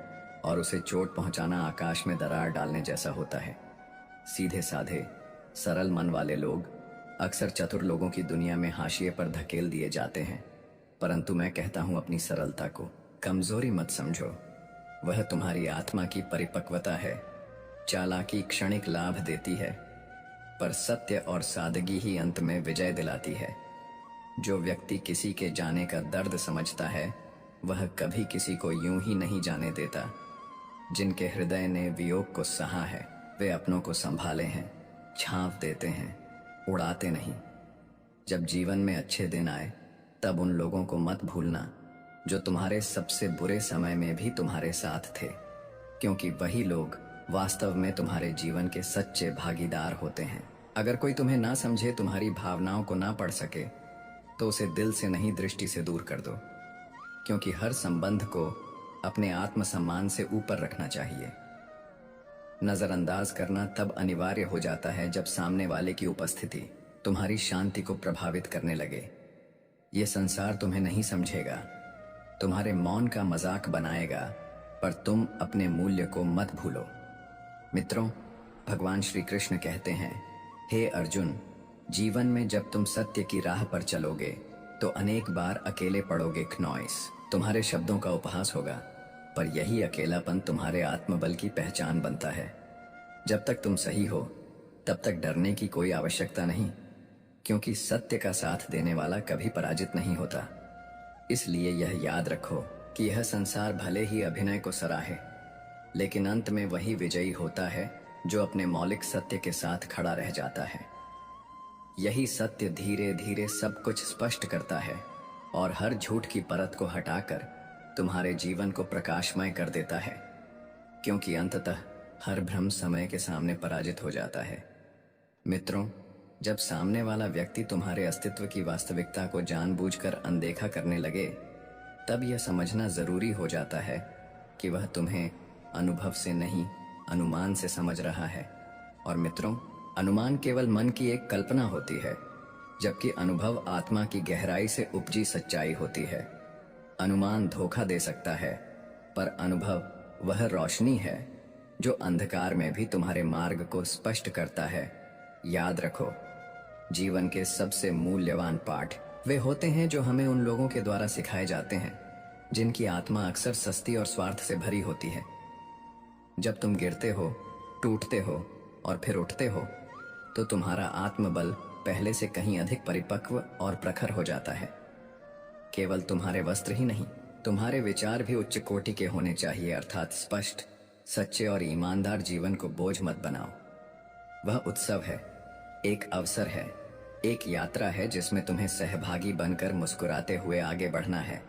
और उसे चोट पहुंचाना आकाश में दरार डालने जैसा होता है। सीधे साधे सरल मन वाले लोग अक्सर चतुर लोगों की दुनिया में हाशिए पर धकेल दिए जाते हैं। परंतु मैं कहता हूं, अपनी सरलता को कमजोरी मत समझो। वह तुम्हारी आत्मा की परिपक्वता है। चालाकी क्षणिक लाभ देती है, पर सत्य और सादगी ही अंत में विजय दिलाती है। जो व्यक्ति किसी के जाने का दर्द समझता है, वह कभी किसी को यूं ही नहीं जाने देता। जिनके हृदय ने वियोग को सहा है, वे अपनों को संभाले हैं, छांव देते हैं, उड़ाते नहीं। जब जीवन में अच्छे दिन आए, तब उन लोगों को मत भूलना जो तुम्हारे सबसे बुरे समय में भी तुम्हारे साथ थे, क्योंकि वही लोग वास्तव में तुम्हारे जीवन के सच्चे भागीदार होते हैं। अगर कोई तुम्हें ना समझे, तुम्हारी भावनाओं को ना पढ़ सके, तो उसे दिल से नहीं, दृष्टि से दूर कर दो, क्योंकि हर संबंध को अपने आत्मसम्मान से ऊपर रखना चाहिए। नजरअंदाज करना तब अनिवार्य हो जाता है जब सामने वाले की उपस्थिति तुम्हारी शांति को प्रभावित करने लगे। यह संसार तुम्हें नहीं समझेगा, तुम्हारे मौन का मजाक बनाएगा, पर तुम अपने मूल्य को मत भूलो। मित्रों, भगवान श्री कृष्ण कहते हैं, हे अर्जुन, जीवन में जब तुम सत्य की राह पर चलोगे तो अनेक बार अकेले पड़ोगे। नॉइस तुम्हारे शब्दों का उपहास होगा, पर यही अकेलापन तुम्हारे आत्मबल की पहचान बनता है। जब तक तुम सही हो तब तक डरने की कोई आवश्यकता नहीं, क्योंकि सत्य का साथ देने वाला कभी पराजित नहीं होता। इसलिए यह याद रखो कि यह संसार भले ही अभिनय को सराहे, लेकिन अंत में वही विजयी होता है जो अपने मौलिक सत्य के साथ खड़ा रह जाता है। यही सत्य धीरे धीरे सब कुछ स्पष्ट करता है और हर झूठ की परत को हटाकर तुम्हारे जीवन को प्रकाशमय कर देता है, क्योंकि अंततः हर भ्रम समय के सामने पराजित हो जाता है। मित्रों, जब सामने वाला व्यक्ति तुम्हारे अस्तित्व की वास्तविकता को जानबूझकर अनदेखा करने लगे, तब यह समझना जरूरी हो जाता है कि वह तुम्हें अनुभव से नहीं, अनुमान से समझ रहा है। और मित्रों, अनुमान केवल मन की एक कल्पना होती है, जबकि अनुभव आत्मा की गहराई से उपजी सच्चाई होती है। अनुमान धोखा दे सकता है, पर अनुभव वह रोशनी है जो अंधकार में भी तुम्हारे मार्ग को स्पष्ट करता है। याद रखो, जीवन के सबसे मूल्यवान पाठ वे होते हैं जो हमें उन लोगों के द्वारा सिखाए जाते हैं जिनकी आत्मा अक्सर सस्ती और स्वार्थ से भरी होती है। जब तुम गिरते हो, टूटते हो और फिर उठते हो, तो तुम्हारा आत्मबल पहले से कहीं अधिक परिपक्व और प्रखर हो जाता है। केवल तुम्हारे वस्त्र ही नहीं, तुम्हारे विचार भी उच्च कोटि के होने चाहिए, अर्थात स्पष्ट, सच्चे और ईमानदार। जीवन को बोझ मत बनाओ। वह उत्सव है, एक अवसर है, एक यात्रा है जिसमें तुम्हें सहभागी बनकर मुस्कुराते हुए आगे बढ़ना है।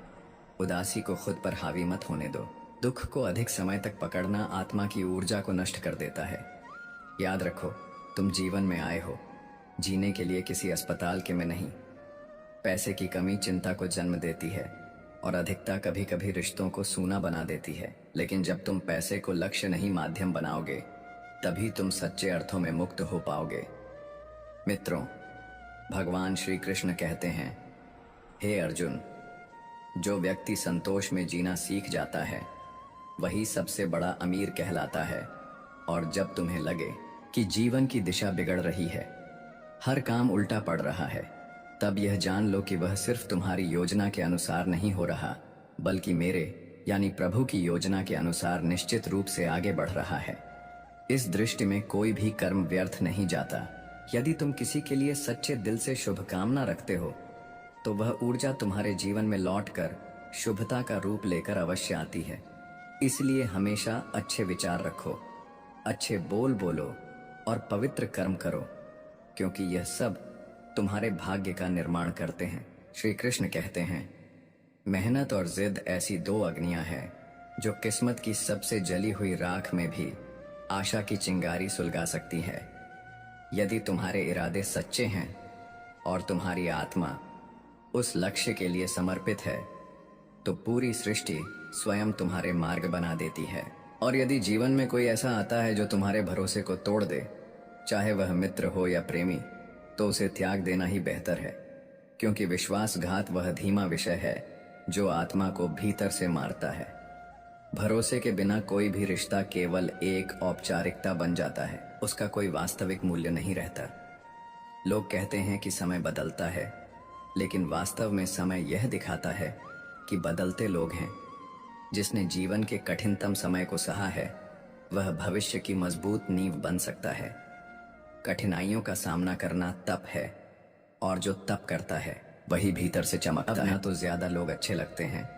उदासी को खुद पर हावी मत होने दो। दुख को अधिक समय तक पकड़ना आत्मा की ऊर्जा को नष्ट कर देता है। याद रखो, तुम जीवन में आए हो जीने के लिए, किसी अस्पताल के में नहीं। पैसे की कमी चिंता को जन्म देती है और अधिकता कभी कभी रिश्तों को सूना बना देती है। लेकिन जब तुम पैसे को लक्ष्य नहीं माध्यम बनाओगे, तभी तुम सच्चे अर्थों में मुक्त हो पाओगे। मित्रों, भगवान श्री कृष्ण कहते हैं, हे अर्जुन, जो व्यक्ति संतोष में जीना सीख जाता है वही सबसे बड़ा अमीर कहलाता है। और जब तुम्हें लगे कि जीवन की दिशा बिगड़ रही है, हर काम उल्टा पड़ रहा है, तब यह जान लो कि वह सिर्फ तुम्हारी योजना के अनुसार नहीं हो रहा, बल्कि मेरे यानी प्रभु की योजना के अनुसार निश्चित रूप से आगे बढ़ रहा है। इस दृष्टि में कोई भी कर्म व्यर्थ नहीं जाता। यदि तुम किसी के लिए सच्चे दिल से शुभकामना रखते हो, तो वह ऊर्जा तुम्हारे जीवन में लौटकर शुभता का रूप लेकर अवश्य आती है। इसलिए हमेशा अच्छे विचार रखो, अच्छे बोल बोलो और पवित्र कर्म करो, क्योंकि यह सब तुम्हारे भाग्य का निर्माण करते हैं। श्री कृष्ण कहते हैं, मेहनत और जिद ऐसी दो अग्नियां हैं जो किस्मत की सबसे जली हुई राख में भी आशा की चिंगारी सुलगा सकती है। यदि तुम्हारे इरादे सच्चे हैं और तुम्हारी आत्मा उस लक्ष्य के लिए समर्पित है, तो पूरी सृष्टि स्वयं तुम्हारे मार्ग बना देती है। और यदि जीवन में कोई ऐसा आता है जो तुम्हारे भरोसे को तोड़ दे, चाहे वह मित्र हो या प्रेमी, तो उसे त्याग देना ही बेहतर है, क्योंकि विश्वासघात वह धीमा विषय है जो आत्मा को भीतर से मारता है। भरोसे के बिना कोई भी रिश्ता केवल एक औपचारिकता बन जाता है, उसका कोई वास्तविक मूल्य नहीं रहता। लोग कहते हैं कि समय बदलता है, लेकिन वास्तव में समय यह दिखाता है कि बदलते लोग हैं। जिसने जीवन के कठिनतम समय को सहा है, वह भविष्य की मजबूत नींव बन सकता है। कठिनाइयों का सामना करना तप है, और जो तप करता है वही भीतर से चमकता है। ना तो ज्यादा लोग अच्छे लगते हैं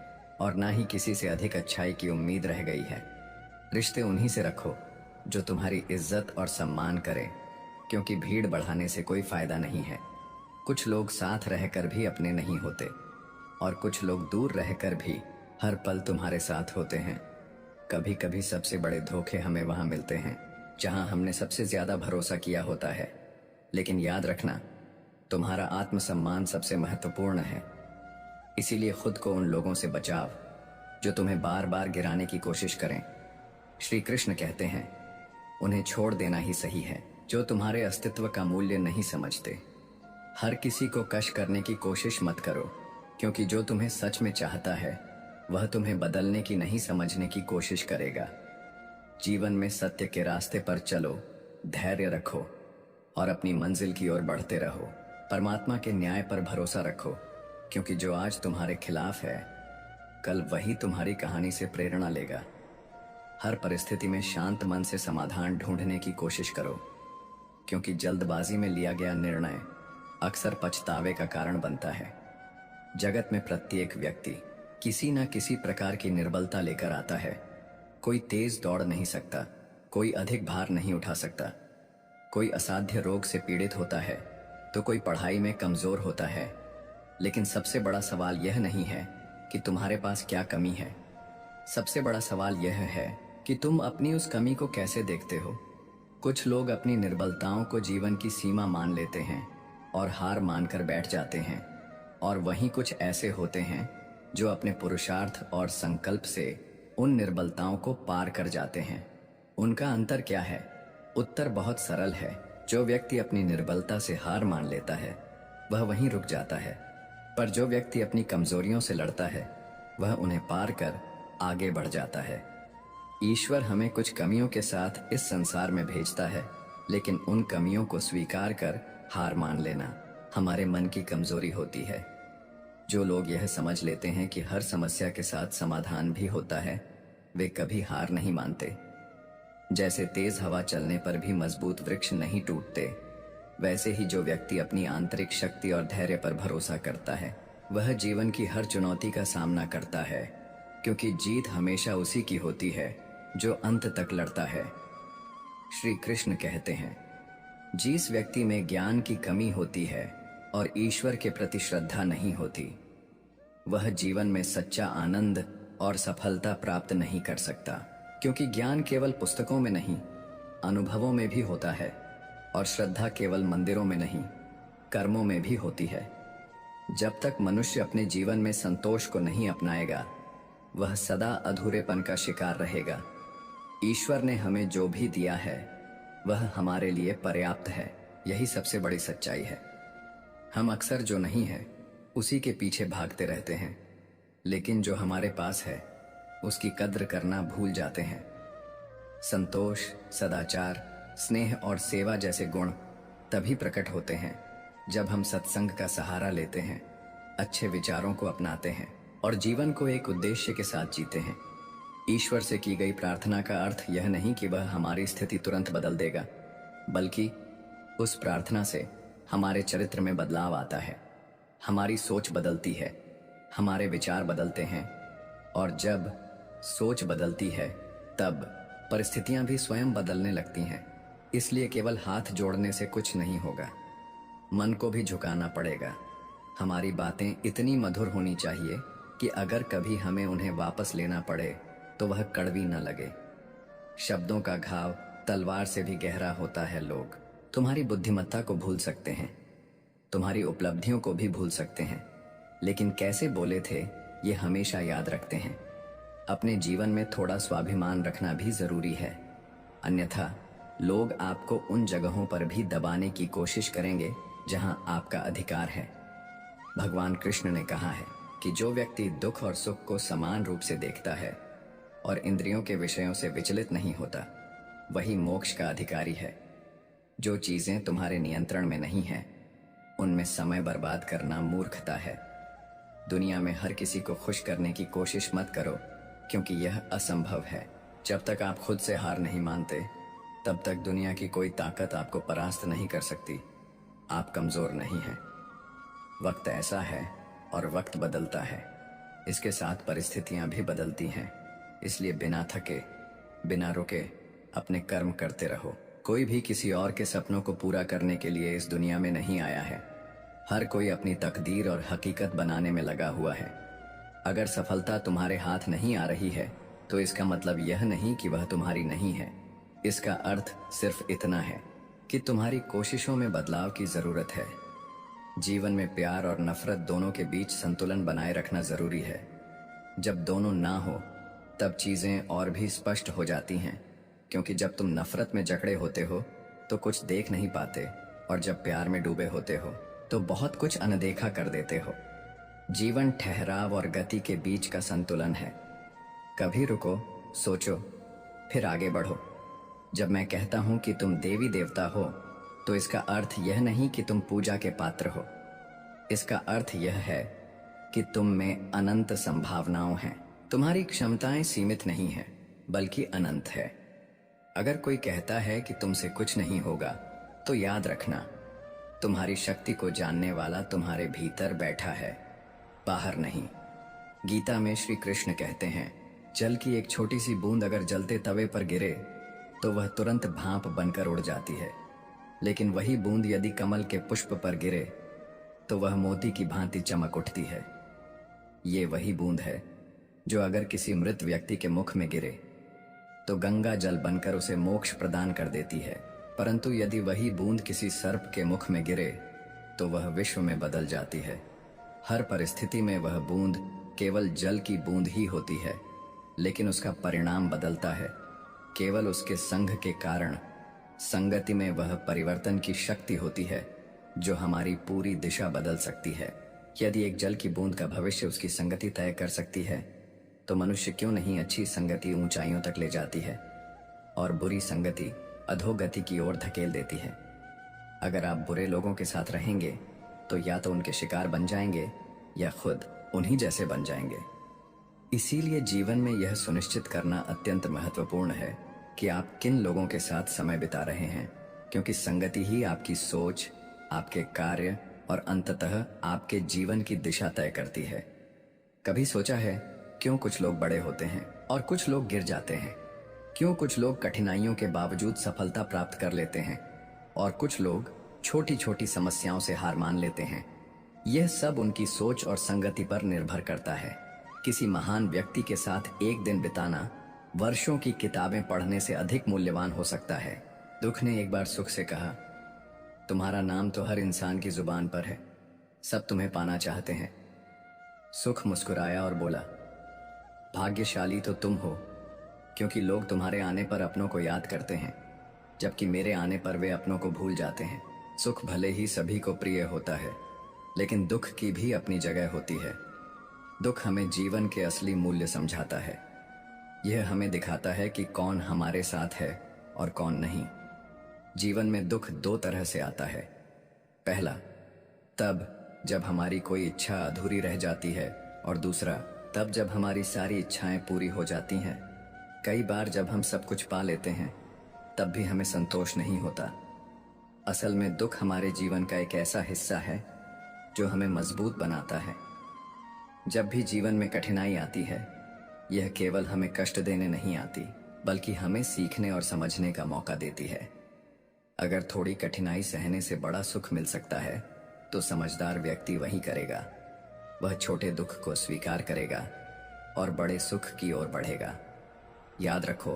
और ना ही किसी से अधिक अच्छाई की उम्मीद रह गई है। रिश्ते उन्हीं से रखो जो तुम्हारी इज्जत और सम्मान करें, क्योंकि भीड़ बढ़ाने से कोई फायदा नहीं है। कुछ लोग साथ रहकर भी अपने नहीं होते, और कुछ लोग दूर रहकर भी हर पल तुम्हारे साथ होते हैं। कभी कभी सबसे बड़े धोखे हमें वहां मिलते हैं जहां हमने सबसे ज्यादा भरोसा किया होता है। लेकिन याद रखना, तुम्हारा आत्मसम्मान सबसे महत्वपूर्ण है। इसीलिए खुद को उन लोगों से बचाओ जो तुम्हें बार बार गिराने की कोशिश करें। श्री कृष्ण कहते हैं, उन्हें छोड़ देना ही सही है। जो तुम्हारे अस्तित्व का मूल्य नहीं समझते, हर किसी को कष्ट करने की कोशिश मत करो, क्योंकि जो तुम्हें सच में चाहता है वह तुम्हें बदलने की नहीं समझने की कोशिश करेगा। जीवन में सत्य के रास्ते पर चलो, धैर्य रखो और अपनी मंजिल की ओर बढ़ते रहो। परमात्मा के न्याय पर भरोसा रखो, क्योंकि जो आज तुम्हारे खिलाफ है कल वही तुम्हारी कहानी से प्रेरणा लेगा। हर परिस्थिति में शांत मन से समाधान ढूंढने की कोशिश करो, क्योंकि जल्दबाजी में लिया गया निर्णय अक्सर पछतावे का कारण बनता है। जगत में प्रत्येक व्यक्ति किसी न किसी प्रकार की निर्बलता लेकर आता है। कोई तेज दौड़ नहीं सकता, कोई अधिक भार नहीं उठा सकता, कोई असाध्य रोग से पीड़ित होता है तो कोई पढ़ाई में कमजोर होता है। लेकिन सबसे बड़ा सवाल यह नहीं है कि तुम्हारे पास क्या कमी है, सबसे बड़ा सवाल यह है कि तुम अपनी उस कमी को कैसे देखते हो। कुछ लोग अपनी निर्बलताओं को जीवन की सीमा मान लेते हैं और हार मानकर बैठ जाते हैं, और वहीं कुछ ऐसे होते हैं जो अपने पुरुषार्थ और संकल्प से उन निर्बलताओं को पार कर जाते हैं। उनका अंतर क्या है? उत्तर बहुत सरल है। जो व्यक्ति अपनी निर्बलता से हार मान लेता है वह वहीं रुक जाता है, पर जो व्यक्ति अपनी कमजोरियों से लड़ता है वह उन्हें पार कर आगे बढ़ जाता है। ईश्वर हमें कुछ कमियों के साथ इस संसार में भेजता है, लेकिन उन कमियों को स्वीकार कर हार मान लेना हमारे मन की कमजोरी होती है। जो लोग यह समझ लेते हैं कि हर समस्या के साथ समाधान भी होता है, वे कभी हार नहीं मानते। जैसे तेज हवा चलने पर भी मजबूत वृक्ष नहीं टूटते, वैसे ही जो व्यक्ति अपनी आंतरिक शक्ति और धैर्य पर भरोसा करता है वह जीवन की हर चुनौती का सामना करता है, क्योंकि जीत हमेशा उसी की होती है जो अंत तक लड़ता है। श्री कृष्ण कहते हैं, जिस व्यक्ति में ज्ञान की कमी होती है और ईश्वर के प्रति श्रद्धा नहीं होती, वह जीवन में सच्चा आनंद और सफलता प्राप्त नहीं कर सकता। क्योंकि ज्ञान केवल पुस्तकों में नहीं, अनुभवों में भी होता है, और श्रद्धा केवल मंदिरों में नहीं, कर्मों में भी होती है। जब तक मनुष्य अपने जीवन में संतोष को नहीं अपनाएगा, वह सदा अधूरेपन का शिकार रहेगा। ईश्वर ने हमें जो भी दिया है वह हमारे लिए पर्याप्त है, यही सबसे बड़ी सच्चाई है। हम अक्सर जो नहीं है उसी के पीछे भागते रहते हैं, लेकिन जो हमारे पास है उसकी कद्र करना भूल जाते हैं। संतोष, सदाचार, स्नेह और सेवा जैसे गुण तभी प्रकट होते हैं जब हम सत्संग का सहारा लेते हैं, अच्छे विचारों को अपनाते हैं और जीवन को एक उद्देश्य के साथ जीते हैं। ईश्वर से की गई प्रार्थना का अर्थ यह नहीं कि वह हमारी स्थिति तुरंत बदल देगा, बल्कि उस प्रार्थना से हमारे चरित्र में बदलाव आता है, हमारी सोच बदलती है, हमारे विचार बदलते हैं, और जब सोच बदलती है तब परिस्थितियां भी स्वयं बदलने लगती हैं। इसलिए केवल हाथ जोड़ने से कुछ नहीं होगा, मन को भी झुकाना पड़ेगा। हमारी बातें इतनी मधुर होनी चाहिए कि अगर कभी हमें उन्हें वापस लेना पड़े तो वह कड़वी न लगे। शब्दों का घाव तलवार से भी गहरा होता है। लोग तुम्हारी बुद्धिमत्ता को भूल सकते हैं, तुम्हारी उपलब्धियों को भी भूल सकते हैं, लेकिन कैसे बोले थे ये हमेशा याद रखते हैं। अपने जीवन में थोड़ा स्वाभिमान रखना भी जरूरी है, अन्यथा लोग आपको उन जगहों पर भी दबाने की कोशिश करेंगे जहां आपका अधिकार है। भगवान कृष्ण ने कहा है कि जो व्यक्ति दुख और सुख को समान रूप से देखता है और इंद्रियों के विषयों से विचलित नहीं होता, वही मोक्ष का अधिकारी है। जो चीजें तुम्हारे नियंत्रण में नहीं हैं, उनमें समय बर्बाद करना मूर्खता है। दुनिया में हर किसी को खुश करने की कोशिश मत करो, क्योंकि यह असंभव है। जब तक आप खुद से हार नहीं मानते, तब तक दुनिया की कोई ताकत आपको परास्त नहीं कर सकती। आप कमजोर नहीं हैं। वक्त ऐसा है और वक्त बदलता है, इसके साथ परिस्थितियां भी बदलती हैं। इसलिए बिना थके, बिना रुके अपने कर्म करते रहो। कोई भी किसी और के सपनों को पूरा करने के लिए इस दुनिया में नहीं आया है। हर कोई अपनी तकदीर और हकीकत बनाने में लगा हुआ है। अगर सफलता तुम्हारे हाथ नहीं आ रही है तो इसका मतलब यह नहीं कि वह तुम्हारी नहीं है। इसका अर्थ सिर्फ इतना है कि तुम्हारी कोशिशों में बदलाव की जरूरत है। जीवन में प्यार और नफरत दोनों के बीच संतुलन बनाए रखना जरूरी है। जब दोनों ना हो तब चीजें और भी स्पष्ट हो जाती हैं। क्योंकि जब तुम नफरत में जकड़े होते हो तो कुछ देख नहीं पाते, और जब प्यार में डूबे होते हो तो बहुत कुछ अनदेखा कर देते हो। जीवन ठहराव और गति के बीच का संतुलन है। कभी रुको, सोचो, फिर आगे बढ़ो। जब मैं कहता हूं कि तुम देवी देवता हो तो इसका अर्थ यह नहीं कि तुम पूजा के पात्र हो। इसका अर्थ यह है कि तुम में अनंत संभावनाओं हैं। तुम्हारी क्षमताएं सीमित नहीं है बल्कि अनंत है। अगर कोई कहता है कि तुमसे कुछ नहीं होगा तो याद रखना, तुम्हारी शक्ति को जानने वाला तुम्हारे भीतर बैठा है, बाहर नहीं। गीता में श्री कृष्ण कहते हैं, जल की एक छोटी सी बूंद अगर जलते तवे पर गिरे तो वह तुरंत भाप बनकर उड़ जाती है, लेकिन वही बूंद यदि कमल के पुष्प पर गिरे तो वह मोती की भांति चमक उठती है। ये वही बूंद है जो अगर किसी मृत व्यक्ति के मुख में गिरे तो गंगा जल बनकर उसे मोक्ष प्रदान कर देती है, परंतु यदि वही बूंद किसी सर्प के मुख में गिरे तो वह विश्व में बदल जाती है। हर परिस्थिति में वह बूंद केवल जल की बूंद ही होती है, लेकिन उसका परिणाम बदलता है केवल उसके संग के कारण। संगति में वह परिवर्तन की शक्ति होती है जो हमारी पूरी दिशा बदल सकती है। यदि एक जल की बूंद का भविष्य उसकी संगति तय कर सकती है तो मनुष्य क्यों नहीं अच्छी संगति ऊंचाइयों तक ले जाती है और बुरी संगति अधोगति की ओर धकेल देती है। अगर आप बुरे लोगों के साथ रहेंगे तो या तो उनके शिकार बन जाएंगे या खुद उन्हीं जैसे बन जाएंगे। इसीलिए जीवन में यह सुनिश्चित करना अत्यंत महत्वपूर्ण है कि आप किन लोगों के साथ समय बिता रहे हैं, क्योंकि संगति ही आपकी सोच, आपके कार्य और अंततः आपके जीवन की दिशा तय करती है। कभी सोचा है क्यों कुछ लोग बड़े होते हैं और कुछ लोग गिर जाते हैं? क्यों कुछ लोग कठिनाइयों के बावजूद सफलता प्राप्त कर लेते हैं और कुछ लोग छोटी छोटी समस्याओं से हार मान लेते हैं? यह सब उनकी सोच और संगति पर निर्भर करता है। किसी महान व्यक्ति के साथ एक दिन बिताना वर्षों की किताबें पढ़ने से अधिक मूल्यवान हो सकता है। दुख ने एक बार सुख से कहा, तुम्हारा नाम तो हर इंसान की जुबान पर है, सब तुम्हें पाना चाहते हैं। सुख मुस्कुराया और बोला, भाग्यशाली तो तुम हो, क्योंकि लोग तुम्हारे आने पर अपनों को याद करते हैं, जबकि मेरे आने पर वे अपनों को भूल जाते हैं। सुख भले ही सभी को प्रिय होता है, लेकिन दुख की भी अपनी जगह होती है। दुख हमें जीवन के असली मूल्य समझाता है। यह हमें दिखाता है कि कौन हमारे साथ है और कौन नहीं। जीवन में दुख दो तरह से आता है। पहला, तब जब हमारी कोई इच्छा अधूरी रह जाती है, और दूसरा, तब जब हमारी सारी इच्छाएं पूरी हो जाती हैं। कई बार जब हम सब कुछ पा लेते हैं तब भी हमें संतोष नहीं होता। असल में दुख हमारे जीवन का एक ऐसा हिस्सा है जो हमें मजबूत बनाता है। जब भी जीवन में कठिनाई आती है, यह केवल हमें कष्ट देने नहीं आती, बल्कि हमें सीखने और समझने का मौका देती है। अगर थोड़ी कठिनाई सहने से बड़ा सुख मिल सकता है तो समझदार व्यक्ति वही करेगा। वह छोटे दुख को स्वीकार करेगा और बड़े सुख की ओर बढ़ेगा। याद रखो,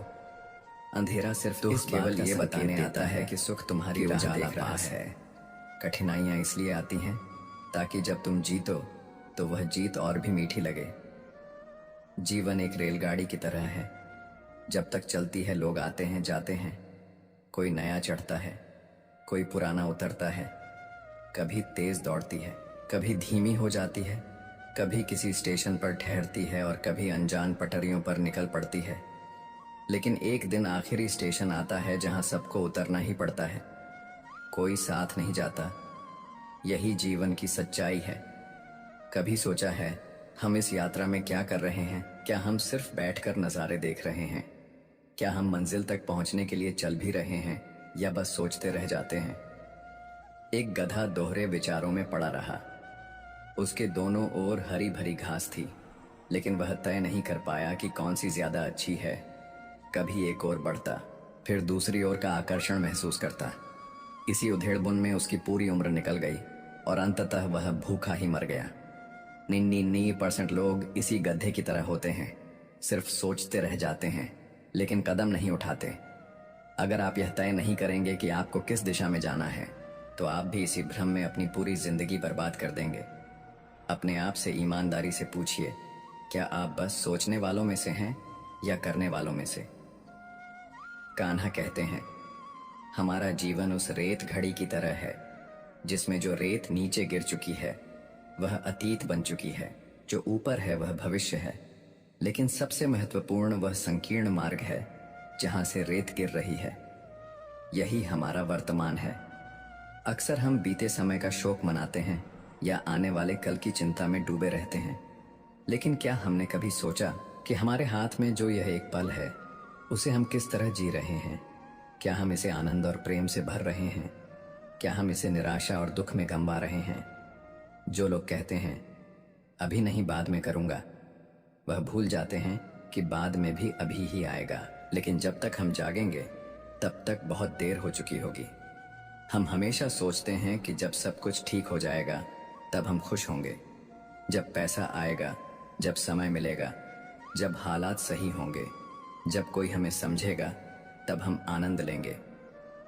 अंधेरा सिर्फ इस केवल ये बताने आता है कि सुख तुम्हारी उजाला पास है। कठिनाइयां इसलिए आती हैं ताकि जब तुम जीतो तो वह जीत और भी मीठी लगे। जीवन एक रेलगाड़ी की तरह है। जब तक चलती है लोग आते हैं जाते हैं, कोई नया चढ़ता है, कोई पुराना उतरता है। कभी तेज दौड़ती है, कभी धीमी हो जाती है, कभी किसी स्टेशन पर ठहरती है और कभी अनजान पटरियों पर निकल पड़ती है। लेकिन एक दिन आखिरी स्टेशन आता है जहां सबको उतरना ही पड़ता है। कोई साथ नहीं जाता। यही जीवन की सच्चाई है। कभी सोचा है हम इस यात्रा में क्या कर रहे हैं? क्या हम सिर्फ बैठकर नज़ारे देख रहे हैं? क्या हम मंजिल तक पहुंचने के लिए चल भी रहे हैं या बस सोचते रह जाते हैं? एक गधा दोहरे विचारों में पड़ा रहा। उसके दोनों ओर हरी भरी घास थी, लेकिन वह तय नहीं कर पाया कि कौन सी ज्यादा अच्छी है। कभी एक ओर बढ़ता, फिर दूसरी ओर का आकर्षण महसूस करता। इसी उधेड़बुन में उसकी पूरी उम्र निकल गई और अंततः वह भूखा ही मर गया। 99% लोग इसी गधे की तरह होते हैं, सिर्फ सोचते रह जाते हैं लेकिन कदम नहीं उठाते। अगर आप यह तय नहीं करेंगे कि आपको किस दिशा में जाना है, तो आप भी इसी भ्रम में अपनी पूरी जिंदगी बर्बाद कर देंगे। अपने आप से ईमानदारी से पूछिए, क्या आप बस सोचने वालों में से हैं या करने वालों में से? कान्हा कहते हैं, हमारा जीवन उस रेत घड़ी की तरह है जिसमें जो रेत नीचे गिर चुकी है वह अतीत बन चुकी है, जो ऊपर है वह भविष्य है, लेकिन सबसे महत्वपूर्ण वह संकीर्ण मार्ग है जहां से रेत गिर रही है। यही हमारा वर्तमान है। अक्सर हम बीते समय का शोक मनाते हैं या आने वाले कल की चिंता में डूबे रहते हैं, लेकिन क्या हमने कभी सोचा कि हमारे हाथ में जो यह एक पल है उसे हम किस तरह जी रहे हैं? क्या हम इसे आनंद और प्रेम से भर रहे हैं? क्या हम इसे निराशा और दुख में गंवा रहे हैं? जो लोग कहते हैं अभी नहीं बाद में करूंगा, वह भूल जाते हैं कि बाद में भी अभी ही आएगा। लेकिन जब तक हम जागेंगे तब तक बहुत देर हो चुकी होगी। हम हमेशा सोचते हैं कि जब सब कुछ ठीक हो जाएगा तब हम खुश होंगे, जब पैसा आएगा, जब समय मिलेगा, जब हालात सही होंगे, जब कोई हमें समझेगा तब हम आनंद लेंगे।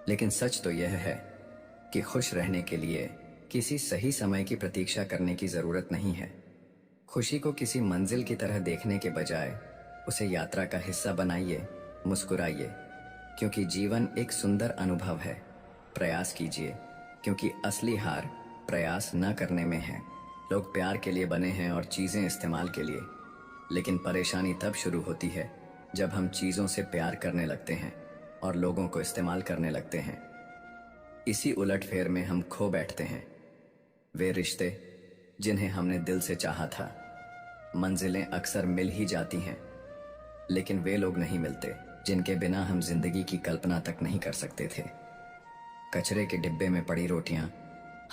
लेकिन सच तो यह है कि खुश रहने के लिए किसी सही समय की प्रतीक्षा करने की जरूरत नहीं है। खुशी को किसी मंजिल की तरह देखने के बजाय उसे यात्रा का हिस्सा बनाइए, मुस्कुराइए, क्योंकि जीवन एक सुंदर अनुभव है। प्रयास कीजिए, क्योंकि असली हार प्रयास न करने में है। लोग प्यार के लिए बने हैं और चीजें इस्तेमाल के लिए, लेकिन परेशानी तब शुरू होती है जब हम चीजों से प्यार करने लगते हैं और लोगों को इस्तेमाल करने लगते हैं। इसी उलटफेर में हम खो बैठते हैं वे रिश्ते जिन्हें हमने दिल से चाहा था। मंजिलें अक्सर मिल ही जाती हैं, लेकिन वे लोग नहीं मिलते जिनके बिना हम जिंदगी की कल्पना तक नहीं कर सकते थे। कचरे के डिब्बे में पड़ी रोटियां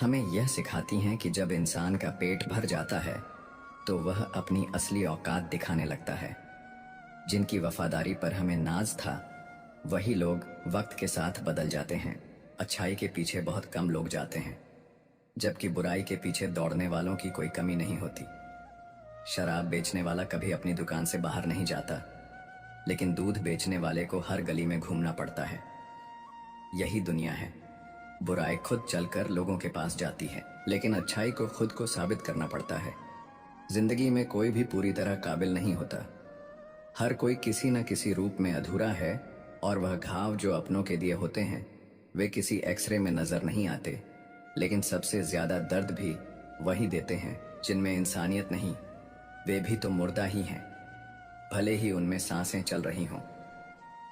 हमें यह सिखाती हैं कि जब इंसान का पेट भर जाता है तो वह अपनी असली औकात दिखाने लगता है। जिनकी वफादारी पर हमें नाज था वही लोग वक्त के साथ बदल जाते हैं। अच्छाई के पीछे बहुत कम लोग जाते हैं, जबकि बुराई के पीछे दौड़ने वालों की कोई कमी नहीं होती। शराब बेचने वाला कभी अपनी दुकान से बाहर नहीं जाता, लेकिन दूध बेचने वाले को हर गली में घूमना पड़ता है। यही दुनिया है। बुराई खुद चलकर लोगों के पास जाती है, लेकिन अच्छाई को खुद को साबित करना पड़ता है। जिंदगी में कोई भी पूरी तरह काबिल नहीं होता। हर कोई किसी न किसी रूप में अधूरा है, और वह घाव जो अपनों के दिए होते हैं वे किसी एक्सरे में नजर नहीं आते, लेकिन सबसे ज्यादा दर्द भी वही देते हैं जिनमें इंसानियत नहीं। वे भी तो मुर्दा ही हैं, भले ही उनमें सांसें चल रही हों।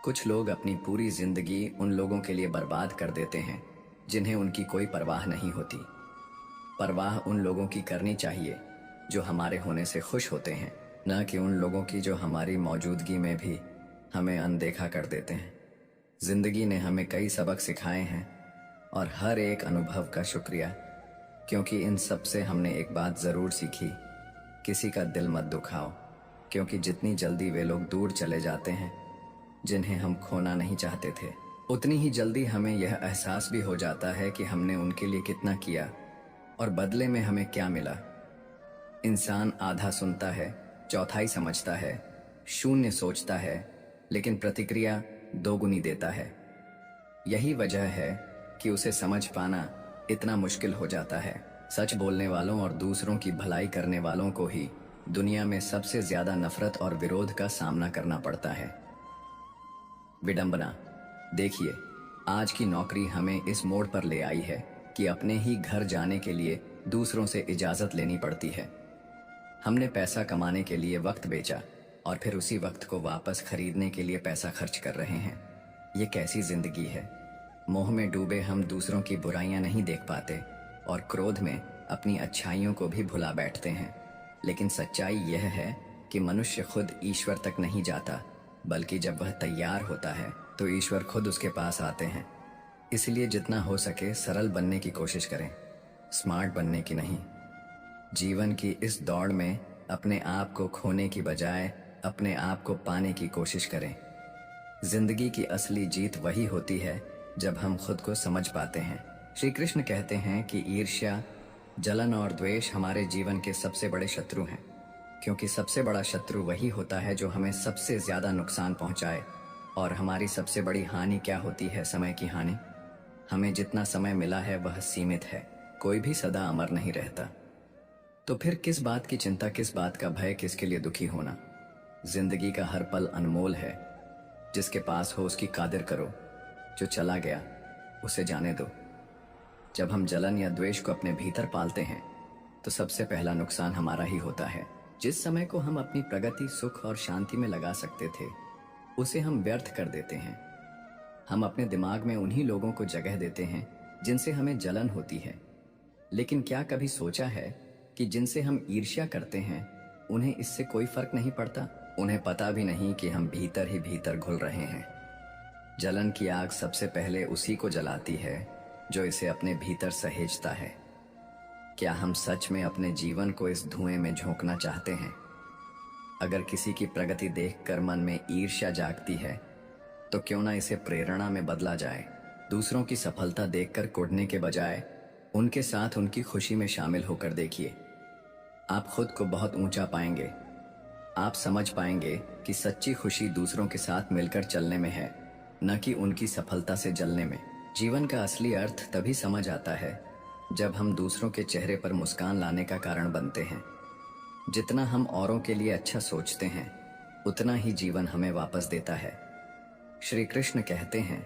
कुछ लोग अपनी पूरी जिंदगी उन लोगों के लिए बर्बाद कर देते हैं जिन्हें उनकी कोई परवाह नहीं होती। परवाह उन लोगों की करनी चाहिए जो हमारे होने से खुश होते हैं, न कि उन लोगों की जो हमारी मौजूदगी में भी हमें अनदेखा कर देते हैं। जिंदगी ने हमें कई सबक सिखाए हैं और हर एक अनुभव का शुक्रिया, क्योंकि इन सब से हमने एक बात जरूर सीखी, किसी का दिल मत दुखाओ, क्योंकि जितनी जल्दी वे लोग दूर चले जाते हैं जिन्हें हम खोना नहीं चाहते थे, उतनी ही जल्दी हमें यह एहसास भी हो जाता है कि हमने उनके लिए कितना किया और बदले में हमें क्या मिला। इंसान आधा सुनता है, चौथाई समझता है, शून्य सोचता है, लेकिन प्रतिक्रिया दोगुनी देता है। यही वजह है कि उसे समझ पाना इतना मुश्किल हो जाता है। सच बोलने वालों और दूसरों की भलाई करने वालों को ही दुनिया में सबसे ज्यादा नफरत और विरोध का सामना करना पड़ता है। विडंबना। देखिए, आज की नौकरी हमें इस मोड़ पर ले आई है कि अपने ही घर जाने के लिए दूसरों से इजाजत लेनी पड़ती है। हमने पैसा कमाने के लिए वक्त बेचा और फिर उसी वक्त को वापस खरीदने के लिए पैसा खर्च कर रहे हैं। ये कैसी जिंदगी है? मोह में डूबे हम दूसरों की बुराइयां नहीं देख पाते और क्रोध में अपनी अच्छाइयों को भी भुला बैठते हैं। लेकिन सच्चाई यह है कि मनुष्य खुद ईश्वर तक नहीं जाता, बल्कि जब वह तैयार होता है तो ईश्वर खुद उसके पास आते हैं। इसलिए जितना हो सके सरल बनने की कोशिश करें, स्मार्ट बनने की नहीं। जीवन की इस दौड़ में अपने आप को खोने की बजाय अपने आप को पाने की कोशिश करें। जिंदगी की असली जीत वही होती है जब हम खुद को समझ पाते हैं। श्री कृष्ण कहते हैं कि ईर्ष्या, जलन और द्वेष हमारे जीवन के सबसे बड़े शत्रु हैं, क्योंकि सबसे बड़ा शत्रु वही होता है जो हमें सबसे ज्यादा नुकसान पहुंचाए। और हमारी सबसे बड़ी हानि क्या होती है? समय की हानि। हमें जितना समय मिला है वह सीमित है, कोई भी सदा अमर नहीं रहता। तो फिर किस बात की चिंता, किस बात का भय, किसके लिए दुखी होना? जिंदगी का हर पल अनमोल है। जिसके पास हो उसकी कादिर करो, जो चला गया उसे जाने दो। जब हम जलन या द्वेष को अपने भीतर पालते हैं तो सबसे पहला नुकसान हमारा ही होता है। जिस समय को हम अपनी प्रगति, सुख और शांति में लगा सकते थे, उसे हम व्यर्थ कर देते हैं। हम अपने दिमाग में उन्हीं लोगों को जगह देते हैं जिनसे हमें जलन होती है। लेकिन क्या कभी सोचा है कि जिनसे हम ईर्ष्या करते हैं उन्हें इससे कोई फर्क नहीं पड़ता? उन्हें पता भी नहीं कि हम भीतर ही भीतर घुल रहे हैं। जलन की आग सबसे पहले उसी को जलाती है जो इसे अपने भीतर सहेजता है। क्या हम सच में अपने जीवन को इस धुएं में झोंकना चाहते हैं? अगर किसी की प्रगति देखकर मन में ईर्ष्या जागती है तो क्यों ना इसे प्रेरणा में बदला जाए। दूसरों की सफलता देखकर कुढ़ने के बजाय उनके साथ उनकी खुशी में शामिल होकर देखिए। आप खुद को बहुत ऊंचा पाएंगे। आप समझ पाएंगे कि सच्ची खुशी दूसरों के साथ मिलकर चलने में है, न कि उनकी सफलता से जलने में। जीवन का असली अर्थ तभी समझ आता है जब हम दूसरों के चेहरे पर मुस्कान लाने का कारण बनते हैं। जितना हम औरों के लिए अच्छा सोचते हैं, उतना ही जीवन हमें वापस देता है। श्री कृष्ण कहते हैं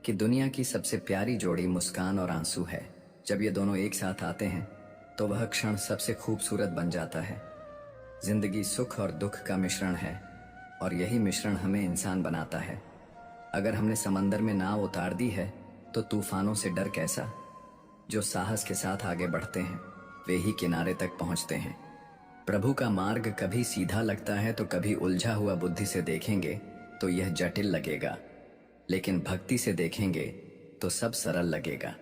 कि दुनिया की सबसे प्यारी जोड़ी मुस्कान और आंसू है। जब ये दोनों एक साथ आते हैं तो वह क्षण सबसे खूबसूरत बन जाता है। जिंदगी सुख और दुख का मिश्रण है और यही मिश्रण हमें इंसान बनाता है। अगर हमने समंदर में नाव उतार दी है तो तूफानों से डर कैसा। जो साहस के साथ आगे बढ़ते हैं वे ही किनारे तक पहुंचते हैं। प्रभु का मार्ग कभी सीधा लगता है तो कभी उलझा हुआ। बुद्धि से देखेंगे तो यह जटिल लगेगा, लेकिन भक्ति से देखेंगे तो सब सरल लगेगा।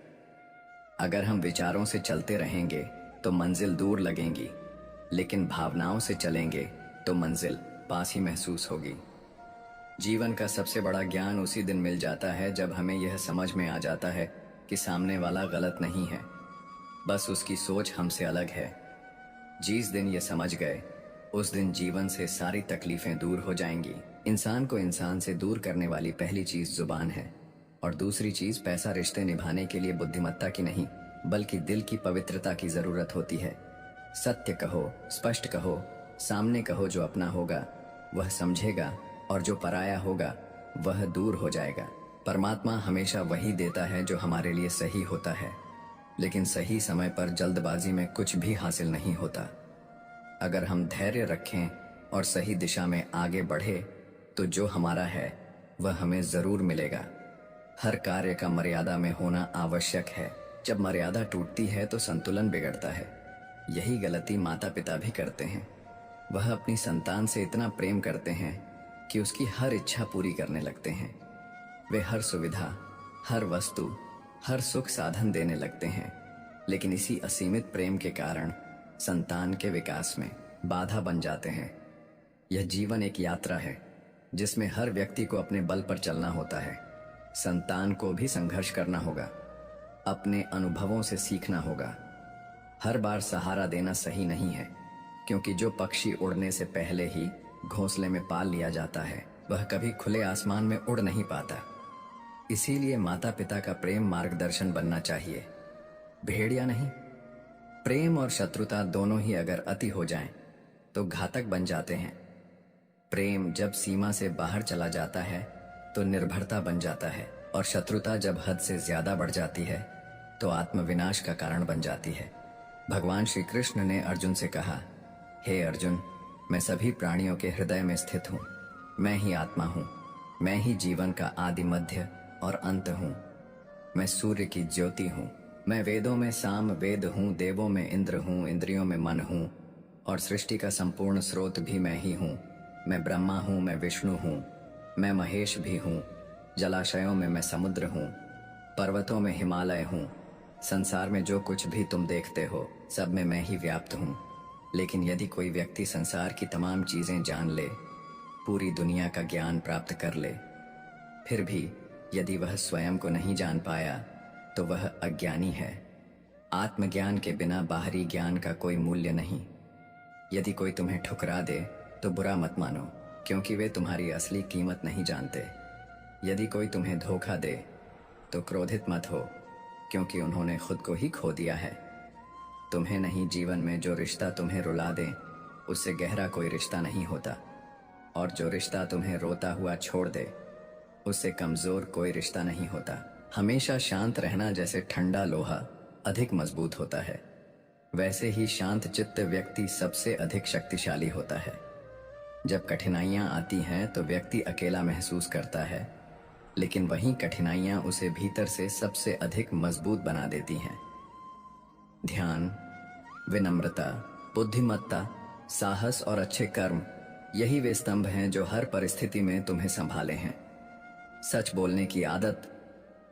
अगर हम विचारों से चलते रहेंगे तो मंजिल दूर लगेंगी, लेकिन भावनाओं से चलेंगे तो मंजिल पास ही महसूस होगी। जीवन का सबसे बड़ा ज्ञान उसी दिन मिल जाता है जब हमें यह समझ में आ जाता है कि सामने वाला गलत नहीं है, बस उसकी सोच हमसे अलग है। जिस दिन ये समझ गए उस दिन जीवन से सारी तकलीफें दूर हो जाएंगी। इंसान को इंसान से दूर करने वाली पहली चीज जुबान है और दूसरी चीज पैसा। रिश्ते निभाने के लिए बुद्धिमत्ता की नहीं बल्कि दिल की पवित्रता की जरूरत होती है। सत्य कहो, स्पष्ट कहो, सामने कहो। जो अपना होगा वह समझेगा और जो पराया होगा वह दूर हो जाएगा। परमात्मा हमेशा वही देता है जो हमारे लिए सही होता है, लेकिन सही समय पर जल्दबाजी में कुछ भी हासिल नहीं होता। अगर हम धैर्य रखें और सही दिशा में आगे बढ़े तो जो हमारा है वह हमें जरूर मिलेगा। हर कार्य का मर्यादा में होना आवश्यक है। जब मर्यादा टूटती है तो संतुलन बिगड़ता है। यही गलती माता पिता भी करते हैं। वह अपनी संतान से इतना प्रेम करते हैं कि उसकी हर इच्छा पूरी करने लगते हैं। वे हर सुविधा, हर वस्तु, हर सुख साधन देने लगते हैं, लेकिन इसी असीमित प्रेम के कारण संतान के विकास में बाधा बन जाते हैं। यह जीवन एक यात्रा है जिसमें हर व्यक्ति को अपने बल पर चलना होता है। संतान को भी संघर्ष करना होगा, अपने अनुभवों से सीखना होगा। हर बार सहारा देना सही नहीं है, क्योंकि जो पक्षी उड़ने से पहले ही घोंसले में पाल लिया जाता है वह कभी खुले आसमान में उड़ नहीं पाता। इसीलिए माता पिता का प्रेम मार्गदर्शन बनना चाहिए, भेड़िया नहीं। प्रेम और शत्रुता दोनों ही अगर अति हो जाएं तो घातक बन जाते हैं। प्रेम जब सीमा से बाहर चला जाता है तो निर्भरता बन जाता है, और शत्रुता जब हद से ज्यादा बढ़ जाती है तो आत्मविनाश का कारण बन जाती है। भगवान श्री कृष्ण ने अर्जुन से कहा, हे अर्जुन, मैं सभी प्राणियों के हृदय में स्थित हूँ। मैं ही आत्मा हूँ, मैं ही जीवन का आदि मध्य और अंत हूँ। मैं सूर्य की ज्योति हूँ। मैं वेदों में साम वेद हूँ, देवों में इंद्र हूँ, इंद्रियों में मन हूँ, और सृष्टि का संपूर्ण स्रोत भी मैं ही हूँ। मैं ब्रह्मा हूँ, मैं विष्णु हूँ, मैं महेश भी हूँ। जलाशयों में मैं समुद्र हूँ, पर्वतों में हिमालय हूँ। संसार में जो कुछ भी तुम देखते हो सब में मैं ही व्याप्त हूँ। लेकिन यदि कोई व्यक्ति संसार की तमाम चीजें जान ले, पूरी दुनिया का ज्ञान प्राप्त कर ले, फिर भी यदि वह स्वयं को नहीं जान पाया तो वह अज्ञानी है। आत्मज्ञान के बिना बाहरी ज्ञान का कोई मूल्य नहीं। यदि कोई तुम्हें ठुकरा दे तो बुरा मत मानो, क्योंकि वे तुम्हारी असली कीमत नहीं जानते। यदि कोई तुम्हें धोखा दे तो क्रोधित मत हो, क्योंकि उन्होंने खुद को ही खो दिया है। तुम्हें नहीं, जीवन में जो रिश्ता तुम्हें रुला दे उससे गहरा कोई रिश्ता नहीं होता, और जो रिश्ता तुम्हें रोता हुआ छोड़ दे उससे कमजोर कोई रिश्ता नहीं होता। हमेशा शांत रहना जैसे ठंडा लोहा अधिक मजबूत होता है, वैसे ही शांत चित्त व्यक्ति सबसे अधिक शक्तिशाली होता है। जब कठिनाइयां आती हैं तो व्यक्ति अकेला महसूस करता है, लेकिन वहीं कठिनाइयां उसे भीतर से सबसे अधिक मजबूत बना देती हैं। ध्यान, विनम्रता, बुद्धिमत्ता, साहस और अच्छे कर्म, यही वे स्तंभ हैं जो हर परिस्थिति में तुम्हें संभाले हैं। सच बोलने की आदत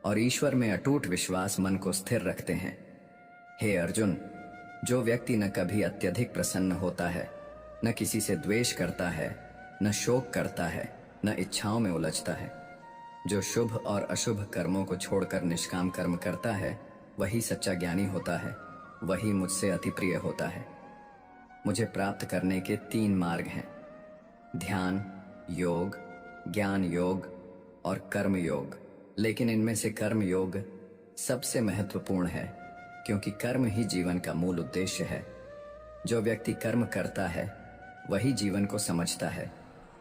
और ईश्वर में अटूट विश्वास मन को स्थिर रखते हैं। हे अर्जुन, जो व्यक्ति न कभी अत्यधिक प्रसन्न होता है, न किसी से द्वेष करता है, न शोक करता है, न इच्छाओं में उलझता है, जो शुभ और अशुभ कर्मों को छोड़कर निष्काम कर्म करता है, वही सच्चा ज्ञानी होता है, वही मुझसे अति प्रिय होता है। मुझे प्राप्त करने के 3 मार्ग हैं: ध्यान योग, ज्ञान योग और कर्म योग। लेकिन इनमें से कर्म योग सबसे महत्वपूर्ण है, क्योंकि कर्म ही जीवन का मूल उद्देश्य है। जो व्यक्ति कर्म करता है वही जीवन को समझता है,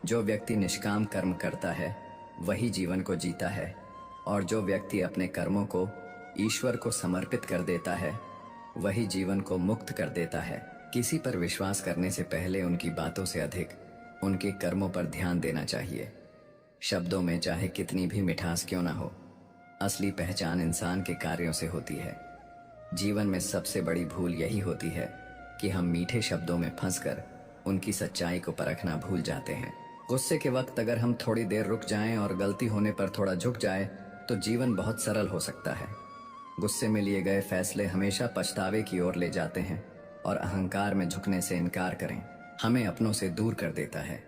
जो व्यक्ति निष्काम कर्म करता है वही जीवन को जीता है, और जो व्यक्ति अपने कर्मों को ईश्वर को समर्पित कर देता है वही जीवन को मुक्त कर देता है। किसी पर विश्वास करने से पहले उनकी बातों से अधिक उनके कर्मों पर ध्यान देना चाहिए। शब्दों में चाहे कितनी भी मिठास क्यों ना हो, असली पहचान इंसान के कार्यों से होती है। जीवन में सबसे बड़ी भूल यही होती है कि हम मीठे शब्दों में फंसकर उनकी सच्चाई को परखना भूल जाते हैं। गुस्से के वक्त अगर हम थोड़ी देर रुक जाएं और गलती होने पर थोड़ा झुक जाए तो जीवन बहुत सरल हो सकता है। गुस्से में लिए गए फैसले हमेशा पछतावे की ओर ले जाते हैं, और अहंकार में झुकने से इनकार करें हमें अपनों से दूर कर देता है।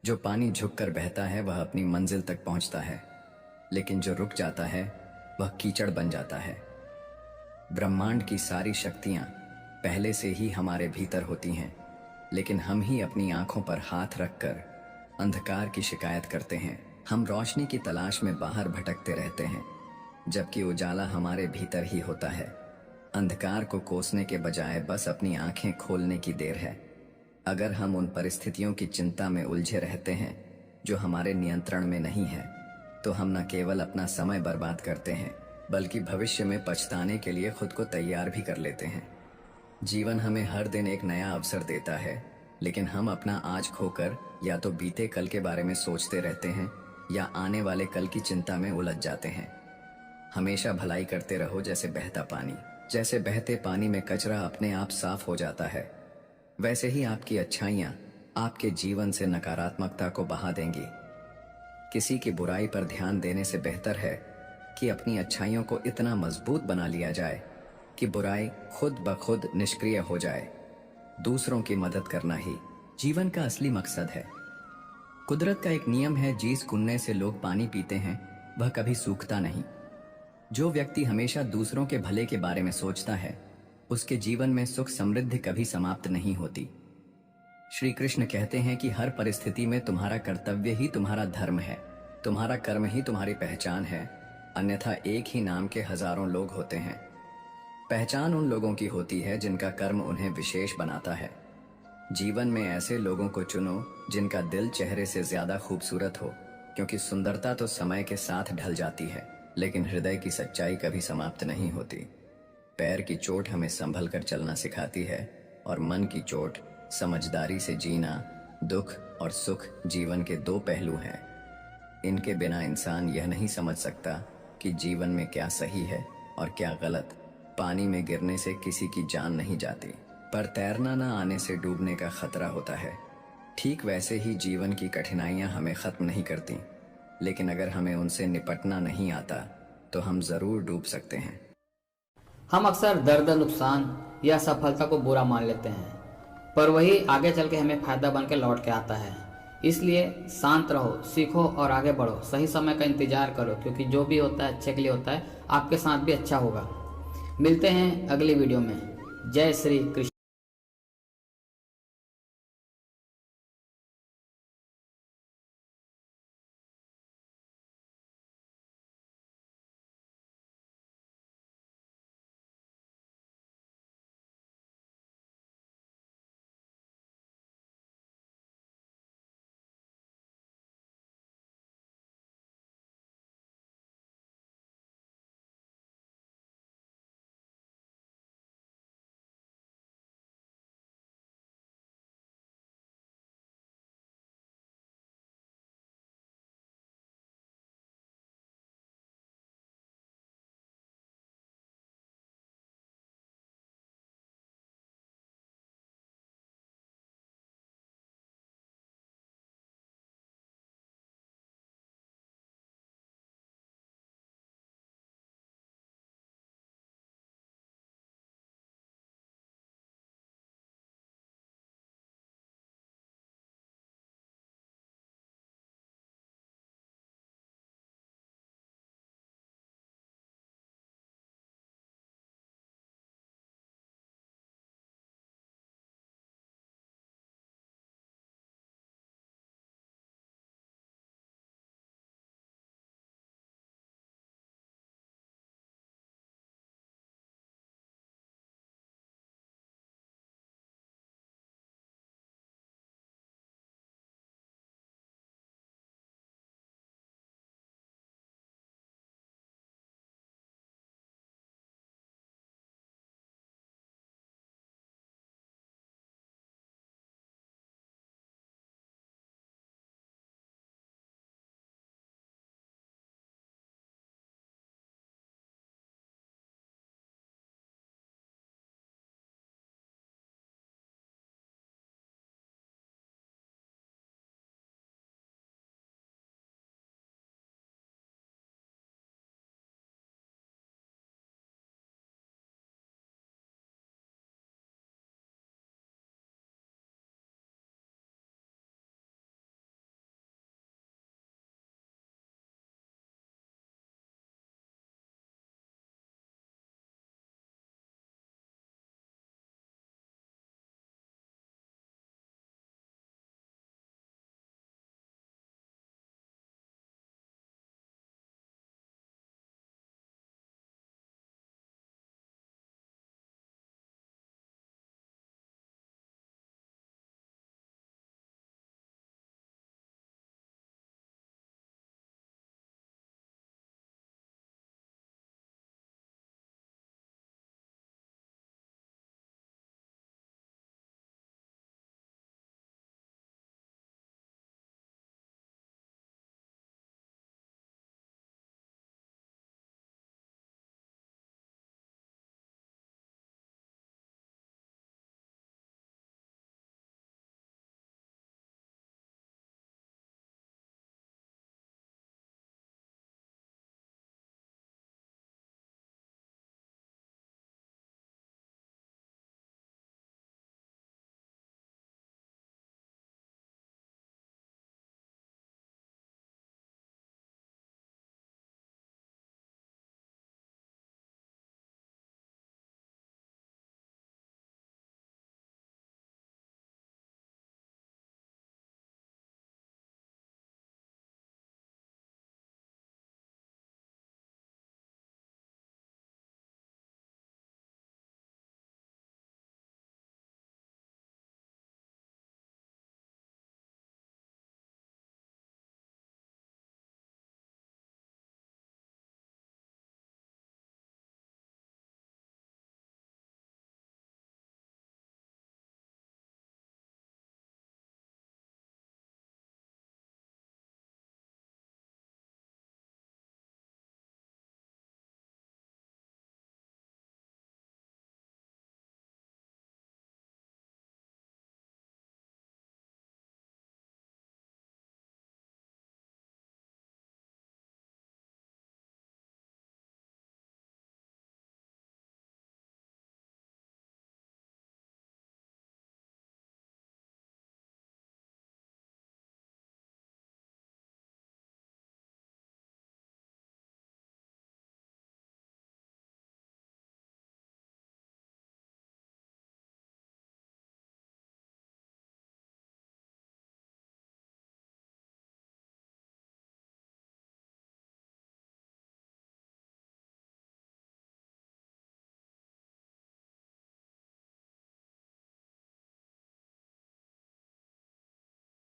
जो पानी झुककर बहता है वह अपनी मंजिल तक पहुंचता है, लेकिन जो रुक जाता है वह कीचड़ बन जाता है। ब्रह्मांड की सारी शक्तियां पहले से ही हमारे भीतर होती हैं, लेकिन हम ही अपनी आंखों पर हाथ रखकर अंधकार की शिकायत करते हैं। हम रोशनी की तलाश में बाहर भटकते रहते हैं, जबकि उजाला हमारे भीतर ही होता है। अंधकार को कोसने के बजाय बस अपनी आंखें खोलने की देर है। अगर हम उन परिस्थितियों की चिंता में उलझे रहते हैं जो हमारे नियंत्रण में नहीं है, तो हम न केवल अपना समय बर्बाद करते हैं, बल्कि भविष्य में पछताने के लिए खुद को तैयार भी कर लेते हैं। जीवन हमें हर दिन एक नया अवसर देता है, लेकिन हम अपना आज खोकर या तो बीते कल के बारे में सोचते रहते हैं या आने वाले कल की चिंता में उलझ जाते हैं। हमेशा भलाई करते रहो जैसे बहता पानी। जैसे बहते पानी में कचरा अपने आप साफ हो जाता है, वैसे ही आपकी अच्छाइयां आपके जीवन से नकारात्मकता को बहा देंगी। किसी की बुराई पर ध्यान देने से बेहतर है कि अपनी अच्छाइयों को इतना मजबूत बना लिया जाए कि बुराई खुद ब खुद निष्क्रिय हो जाए। दूसरों की मदद करना ही जीवन का असली मकसद है। कुदरत का एक नियम है, जिस कुन्ने से लोग पानी पीते हैं वह कभी सूखता नहीं। जो व्यक्ति हमेशा दूसरों के भले के बारे में सोचता है, उसके जीवन में सुख समृद्धि कभी समाप्त नहीं होती। श्री कृष्ण कहते हैं कि हर परिस्थिति में तुम्हारा कर्तव्य ही तुम्हारा धर्म है, तुम्हारा कर्म ही तुम्हारी पहचान है, अन्यथा एक ही नाम के हजारों लोग होते हैं। पहचान उन लोगों की होती है जिनका कर्म उन्हें विशेष बनाता है। जीवन में ऐसे लोगों को चुनो जिनका दिल चेहरे से ज्यादा खूबसूरत हो, क्योंकि सुंदरता तो समय के साथ ढल जाती है, लेकिन हृदय की सच्चाई कभी समाप्त नहीं होती। पैर की चोट हमें संभल कर चलना सिखाती है, और मन की चोट समझदारी से जीना। दुख और सुख जीवन के 2 पहलू हैं। इनके बिना इंसान यह नहीं समझ सकता कि जीवन में क्या सही है और क्या गलत। पानी में गिरने से किसी की जान नहीं जाती, पर तैरना न आने से डूबने का खतरा होता है। ठीक वैसे ही जीवन की कठिनाइयां हमें खत्म नहीं करती, लेकिन अगर हमें उनसे निपटना नहीं आता तो हम जरूर डूब सकते हैं। हम अक्सर दर्द, नुकसान या सफलता को बुरा मान लेते हैं, पर वही आगे चल के हमें फायदा बन के लौट के आता है। इसलिए शांत रहो, सीखो और आगे बढ़ो। सही समय का इंतजार करो, क्योंकि जो भी होता है अच्छे के लिए होता है। आपके साथ भी अच्छा होगा। मिलते हैं अगली वीडियो में। जय श्री कृष्ण।